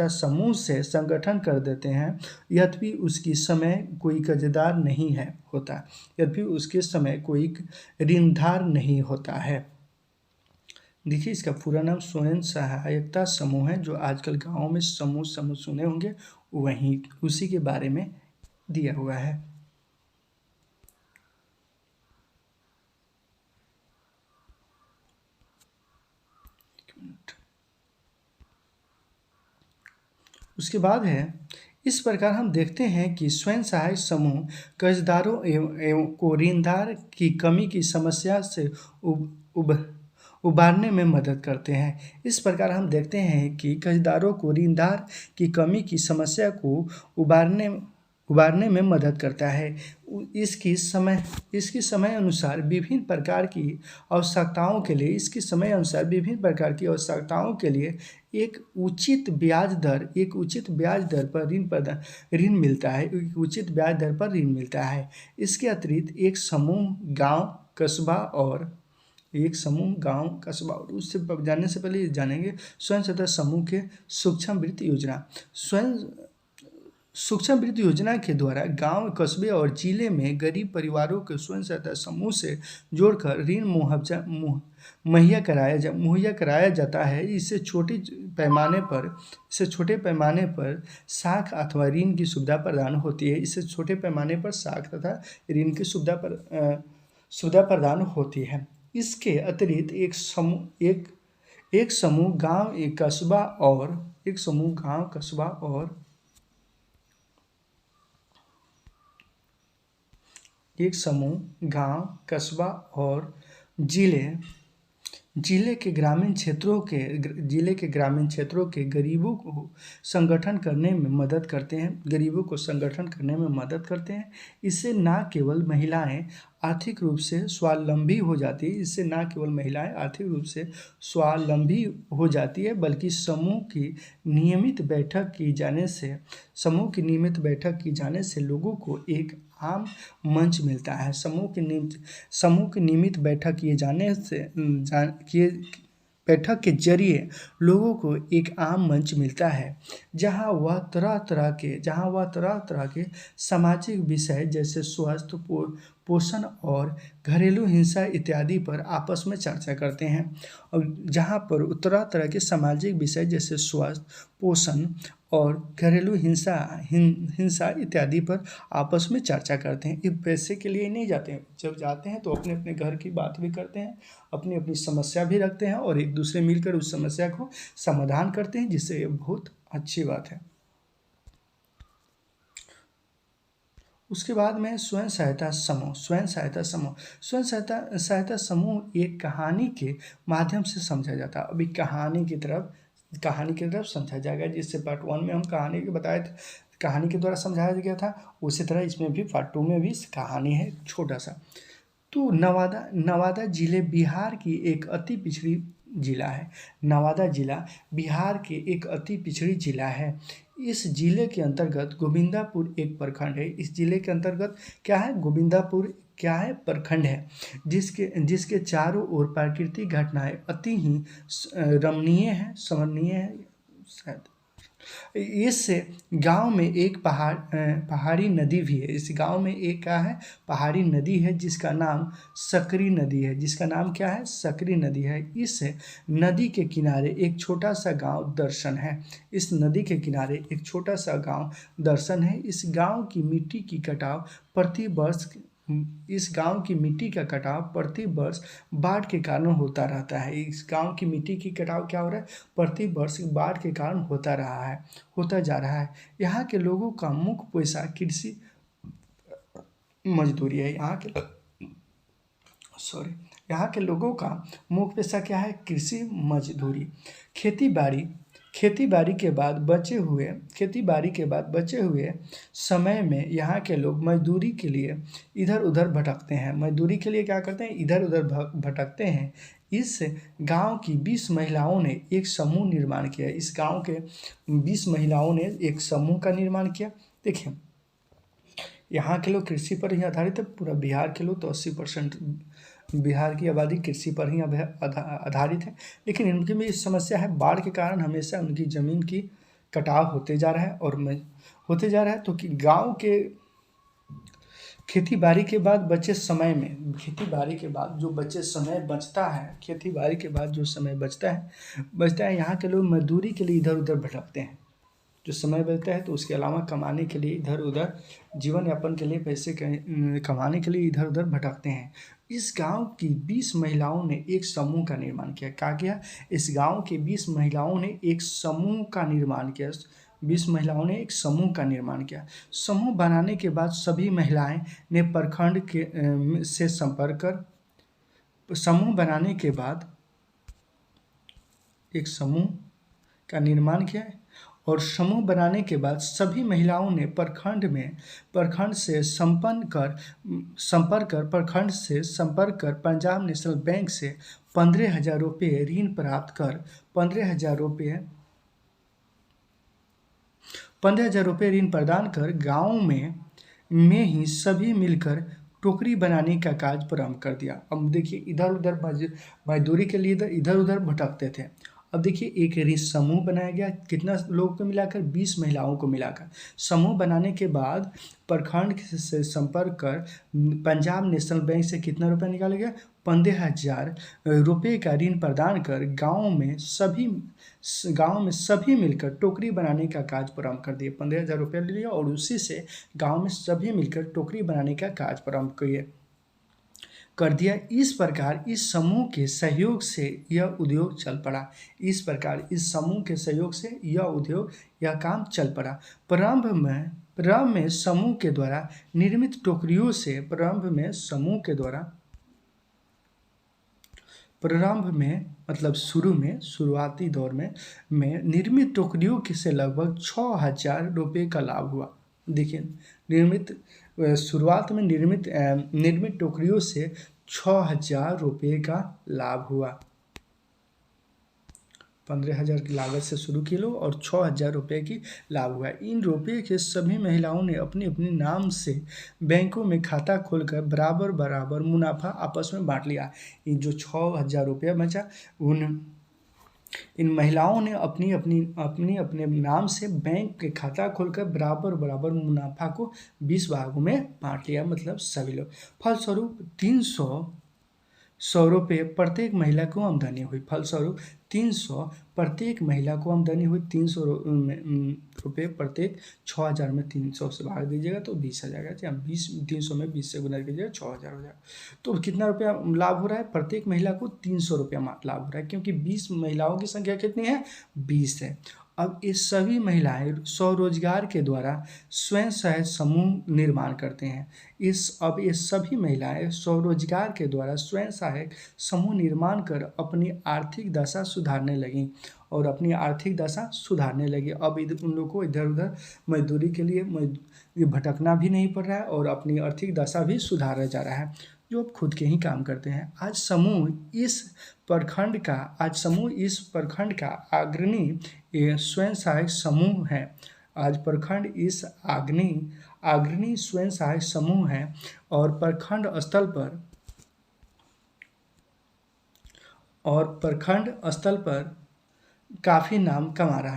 समूह से संगठन कर देते हैं। यद्यपि उसकी समय कोई कर्जदार नहीं होता, कोई ऋणधार नहीं होता है। देखिए, इसका पूरा नाम स्वयं सहायता समूह है। जो आजकल गाँव में समूह सुने होंगे, उसी के बारे में दिया हुआ है। उसके बाद है, इस प्रकार हम देखते हैं कि स्वयं सहायता समूह कर्जदारों को ऋणदार की कमी की समस्या से उबारने में मदद करते हैं। इस प्रकार हम देखते हैं कि कर्जदारों को ऋणदार की कमी की समस्या को उबारने में मदद करता है। इसकी समय अनुसार विभिन्न प्रकार की आवश्यकताओं के लिए एक उचित ब्याज दर पर ऋण मिलता है। इसके अतिरिक्त एक समूह गांव, कस्बा और एक समूह गांव कस्बा। और उससे जानने से पहले जानेंगे स्वयं सहायता समूह के सूक्ष्म वित्त योजना। स्वयं सूक्ष्म वित्त योजना के द्वारा गांव, कस्बे और जिले में गरीब परिवारों को स्वयं सहायता समूह से जोड़कर ऋण मुहैया कराया जाता है। इससे छोटे पैमाने पर साख अथवा ऋण की सुविधा प्रदान होती है। इससे छोटे पैमाने पर साख तथा ऋण की सुविधा प्रदान होती है। इसके अतिरिक्त एक समूह गांव, कस्बा और एक समूह गांव, कस्बा और जिले के ग्रामीण क्षेत्रों के गरीबों को संगठन करने में मदद करते हैं। इससे न केवल महिलाएं आर्थिक रूप से स्वावलंबी हो जाती है, बल्कि समूह की नियमित बैठक की जाने से लोगों को एक आम मंच मिलता है। समूह की नियमित बैठक के जरिए लोगों को एक आम मंच मिलता है, जहां वह तरह तरह के सामाजिक विषय जैसे स्वास्थ्य, पोषण और घरेलू हिंसा इत्यादि पर आपस में चर्चा करते हैं। और जहां पर तरह तरह के सामाजिक विषय जैसे स्वास्थ्य, पोषण और घरेलू हिंसा इत्यादि पर आपस में चर्चा करते हैं। ये पैसे के लिए नहीं जाते हैं, जब जाते हैं तो अपने अपने घर की बात भी करते हैं, अपनी अपनी समस्या भी रखते हैं और एक दूसरे मिलकर उस समस्या को समाधान करते हैं, जिससे ये बहुत अच्छी बात है। उसके बाद में स्वयं सहायता समूह एक कहानी के माध्यम से समझा जाता है। अभी कहानी की तरफ समझा जाएगा। जिससे पार्ट 1 में हम कहानी के बताए थे, कहानी के द्वारा समझाया गया था, उसी तरह इसमें भी पार्ट 2 में भी कहानी है छोटा सा। तो नवादा जिले बिहार की एक अति पिछड़ी जिला है। नवादा जिला बिहार के एक अति पिछड़ी जिला है। इस जिले के अंतर्गत गोविंदापुर एक प्रखंड है। इस जिले के अंतर्गत क्या है? गोविंदापुर क्या है? प्रखंड है, जिसके चारों ओर प्राकृतिक घटनाएं अति ही समरणीय है शायद। इस गांव में एक पहाड़ी नदी भी है। इस गांव में एक क्या है? पहाड़ी नदी है, जिसका नाम सकरी नदी है। जिसका नाम क्या है? सकरी नदी है। इस नदी के किनारे एक छोटा सा गांव दर्शन है। इस नदी के किनारे एक छोटा सा गांव दर्शन है। इस गांव की मिट्टी की कटाव प्रति वर्ष बाढ़ के कारण होता रहता है। इस गांव की मिट्टी की कटाव क्या हो रहा है? प्रति वर्ष बाढ़ के कारण होता जा रहा है। यहाँ के लोगों का मुख्य पेशा कृषि मजदूरी है। यहाँ के लोगों का मुख्य पेशा क्या है? कृषि मजदूरी। खेती बाड़ी के बाद बचे हुए समय में यहाँ के लोग मजदूरी के लिए इधर उधर भटकते हैं। मजदूरी के लिए क्या करते हैं? इधर उधर भटकते हैं। इस गांव की 20 महिलाओं ने एक समूह निर्माण किया। इस गांव के 20 महिलाओं ने एक समूह का निर्माण किया। देखिए, यहाँ के लोग कृषि पर ही आधारित है। पूरा बिहार के लोग तो 80% बिहार की आबादी कृषि पर ही आधारित है। लेकिन इनकी भी समस्या है, बाढ़ के कारण हमेशा उनकी जमीन की कटाव होते जा रहा है तो कि गांव के खेती बाड़ी के बाद जो समय बचता है, यहाँ के लोग मजदूरी के लिए इधर उधर भटकते हैं। जो समय बचता है तो उसके अलावा कमाने के लिए इधर उधर, जीवन यापन के लिए पैसे कमाने के लिए इधर उधर भटकते हैं। इस गांव की 20 महिलाओं ने एक समूह का निर्माण किया। क्या किया? इस गांव की 20 महिलाओं ने एक समूह का निर्माण किया। 20 महिलाओं ने एक समूह का निर्माण किया। समूह बनाने के बाद सभी महिलाएं ने प्रखंड से संपर्क कर समूह बनाने के बाद एक समूह का निर्माण किया और समूह बनाने के बाद सभी महिलाओं ने प्रखंड से संपर्क कर पंजाब नेशनल बैंक से 15,000 रुपये ऋण प्राप्त कर 15,000 रुपये ऋण प्रदान कर गाँव में ही सभी मिलकर टोकरी बनाने का कार्य प्रारंभ कर दिया। अब देखिए इधर उधर मजदूरी के लिए इधर उधर भटकते थे। अब देखिए एक समूह बनाया गया, कितना लोगों को मिलाकर, 20 महिलाओं को मिलाकर। समूह बनाने के बाद प्रखंड से संपर्क कर पंजाब नेशनल बैंक से कितना रुपया निकाला गया, 15,000 रुपये का ऋण प्रदान कर गांव में सभी मिलकर टोकरी बनाने का कार्य प्रारंभ कर दिए। 15,000 रुपया ले लिया और उसी से गांव में सभी मिलकर टोकरी बनाने का कार्य प्रारंभ कर दिया। इस प्रकार इस समूह के सहयोग से यह उद्योग चल पड़ा। इस प्रकार इस समूह के सहयोग से यह काम चल पड़ा। प्रारंभ में समूह के द्वारा निर्मित टोकरियों से मतलब शुरुआती दौर में निर्मित टोकरियों से लगभग 6,000 रुपये का लाभ हुआ। देखिए शुरुआत में निर्मित टोकरियों से 6,000 रुपये का लाभ हुआ। 15,000 की लागत से शुरू की लो और 6,000 रुपये की लाभ हुआ। इन रुपये के सभी महिलाओं ने अपने अपने नाम से बैंकों में खाता खोलकर बराबर मुनाफा आपस में बांट लिया। इन जो 6,000 रुपया बचा इन महिलाओं ने अपने नाम से बैंक के खाता खोलकर बराबर मुनाफा को 20 भागों में बांट लिया, मतलब सभी लोग। फलस्वरूप 300 रुपये प्रत्येक महिला को आमदनी हुई। 300 रुपये प्रत्येक 6,000 में 300 से भाग दीजिएगा तो 20,000 का, 300 में 20 से गुना कीजिएगा 6,000 हो जाएगा। तो कितना रुपया लाभ हो रहा है, प्रत्येक महिला को 300 रुपया लाभ हो रहा है, क्योंकि 20 महिलाओं की संख्या कितनी है, 20 है। अब ये सभी महिलाएं स्वरोजगार के द्वारा स्वयं सहायता समूह निर्माण करते हैं। अब ये सभी महिलाएं स्वरोजगार के द्वारा स्वयं सहायक समूह निर्माण कर अपनी आर्थिक दशा सुधारने लगीं। अब उन लोगों को इधर उधर मजदूरी के लिए भटकना भी नहीं पड़ रहा है और अपनी आर्थिक दशा भी सुधारा जा रहा है, जो अब खुद के ही काम करते हैं। आज समूह इस प्रखंड का अग्रणी स्वयं सहायक समूह है। आज प्रखंड इस अग्रणी स्वयं सहायक समूह है और प्रखंड स्थल पर काफ़ी नाम कमा रहा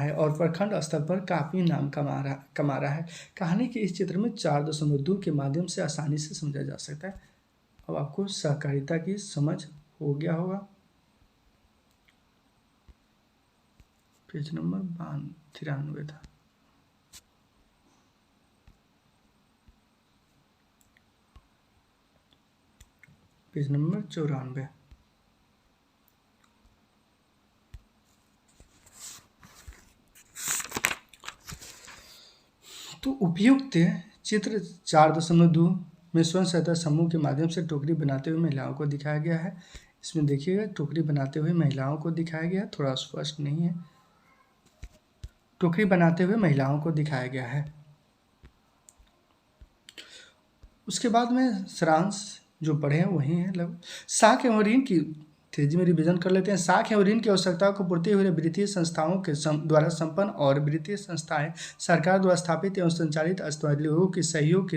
है। कहानी के इस चित्र में 4.2 के माध्यम से आसानी से समझा जा सकता है। अब आपको सहकारिता की समझ हो गया होगा। पेज नंबर 93 था। Page number 94। तो उपयुक्त चित्र 4.2 में स्वयं सहायता समूह के माध्यम से टोकरी बनाते हुए महिलाओं को दिखाया गया है। इसमें देखिएगा टोकरी बनाते हुए महिलाओं को दिखाया गया है, थोड़ा स्पष्ट नहीं है। टोकरी बनाते हुए महिलाओं को दिखाया गया है। उसके बाद में सारांश जो पढ़े हैं वही है। लगभग साख एवं ऋण की तेजी में रिवीजन कर लेते हैं। साख एवं ऋण की आवश्यकताओं को पूर्ति हुए वित्तीय संस्थाओं के द्वारा संपन्न और वित्तीय संस्थाएं सरकार द्वारा स्थापित एवं संचालित लोगों के सहयोग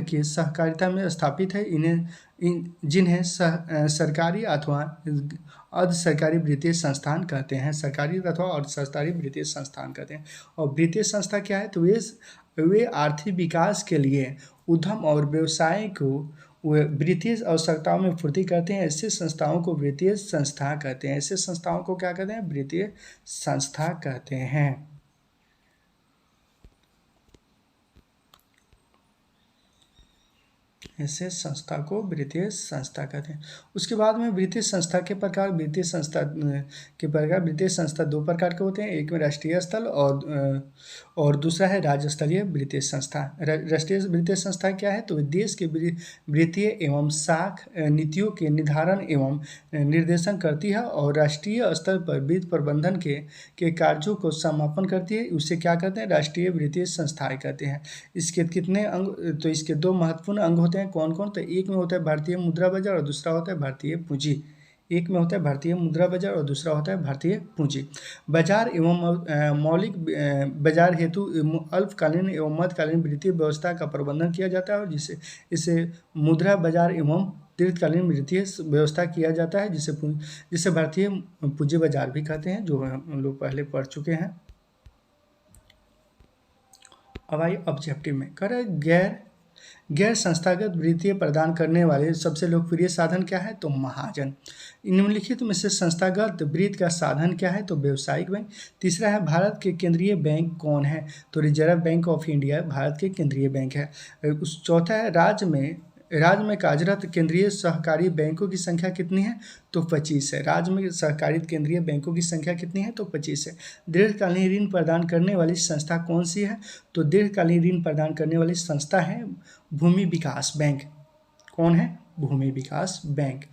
के सहकारिता में स्थापित है। जिन्हें सरकारी अथवा अर्ध सरकारी वित्तीय संस्थान कहते हैं। सरकारी अथवा अर्ध सरकारी वित्तीय संस्थान कहते हैं। और वित्तीय संस्था क्या है, तो वे आर्थिक विकास के लिए उद्यम और व्यवसाय को वित्तीय आवश्यकताओं में पूर्ति करते हैं। ऐसे संस्थाओं को वित्तीय संस्था कहते हैं। ऐसे संस्थाओं को क्या कहते हैं, वित्तीय संस्था कहते हैं। ऐसे संस्था को वित्तीय संस्था कहते हैं। उसके बाद में वित्तीय संस्था के प्रकार। वित्तीय संस्था दो प्रकार के होते हैं। एक में राष्ट्रीय स्तर और दूसरा है राज्य स्तरीय वित्तीय संस्था। राष्ट्रीय वित्तीय संस्था क्या है, तो देश के वित्तीय एवं साख नीतियों के निर्धारण एवं निर्देशन करती है और राष्ट्रीय स्तर पर वित्त प्रबंधन के कार्यों को समापन करती है। उसे क्या कहते हैं, राष्ट्रीय वित्तीय संस्थाएं कहते हैं। इसके कितने अंग, तो इसके 2 महत्वपूर्ण अंग होते हैं। कौन कौन, तो एक में होता है भारतीय मुद्रा बाजार और दूसरा होता है भारतीय पूंजी। एक में होता है भारतीय मुद्रा बाजार और दूसरा होता है भारतीय पूंजी बाजार एवं मौलिक बाजार हेतु अल्पकालीन एवं मध्यकालीन वित्तीय व्यवस्था का प्रबंधन किया जाता है और इसे मुद्रा बाजार एवं दीर्घकालीन वित्तीय व्यवस्था किया जाता है जिसे भारतीय पूंजी बाजार भी कहते हैं, जो हम लोग पहले पढ़ चुके हैं। अब आइए ऑब्जेक्टिव में कह रहे गैर संस्थागत वित्तीय प्रदान करने वाले सबसे लोकप्रिय साधन क्या है, तो महाजन। निम्नलिखित में से संस्थागत वित्त का साधन क्या है, तो व्यवसायिक बैंक। तीसरा है भारत के केंद्रीय बैंक कौन है, तो reserve bank of India Bharat के केंद्रीय बैंक है। उस चौथा है राज्य में कार्यरत केंद्रीय सहकारी बैंकों की संख्या कितनी है, तो 25 है। राज्य में सहकारी केंद्रीय बैंकों की संख्या कितनी है, तो 25 है। दीर्घकालीन ऋण प्रदान करने वाली संस्था कौन सी है, तो दीर्घकालीन ऋण प्रदान करने वाली संस्था है भूमि विकास बैंक। कौन है, भूमि विकास बैंक।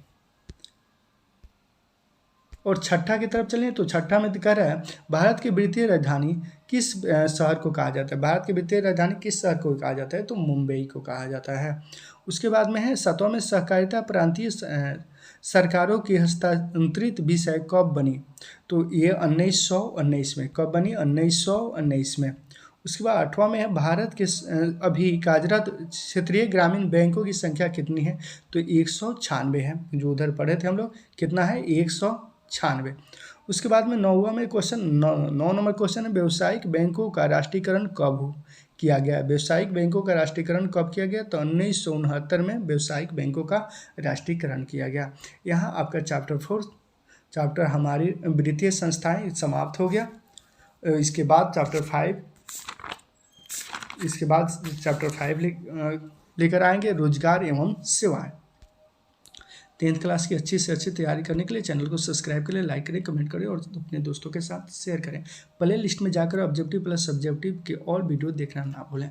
और छठा की तरफ चलें तो छठा में कह रहा है भारत की वित्तीय राजधानी किस शहर को कहा जाता है, भारत की वित्तीय राजधानी किस शहर को कहा जाता है, तो मुंबई को कहा जाता है। उसके बाद में है सतों में सहकारिता प्रांतीय सरकारों की हस्तांतरित विषय कब बनी, तो ये 1919 में। कब बनी, 1919 में। उसके बाद 8वां में है भारत के अभी कार्यरत क्षेत्रीय ग्रामीण बैंकों की संख्या कितनी है, तो 196 है, जो उधर पढ़े थे हम लोग, कितना है, 196। उसके बाद में 9वां में क्वेश्चन 9 नंबर क्वेश्चन है व्यावसायिक बैंकों का राष्ट्रीयकरण कब किया गया। व्यावसायिक बैंकों का राष्ट्रीयकरण कब किया गया, तो 1969 में व्यावसायिक बैंकों का राष्ट्रीयकरण किया गया। यहाँ आपका चैप्टर 4 चैप्टर हमारी वित्तीय संस्थाएं समाप्त हो गया। इसके बाद चैप्टर 5 लेकर आएंगे रोजगार एवं सेवाएं। 10th क्लास की अच्छी से अच्छी तैयारी करने के लिए चैनल को सब्सक्राइब करें, लाइक करें, कमेंट करें और अपने दोस्तों के साथ शेयर करें। प्ले लिस्ट में जाकर ऑब्जेक्टिव प्लस सब्जेक्टिव के और वीडियो देखना ना भूलें।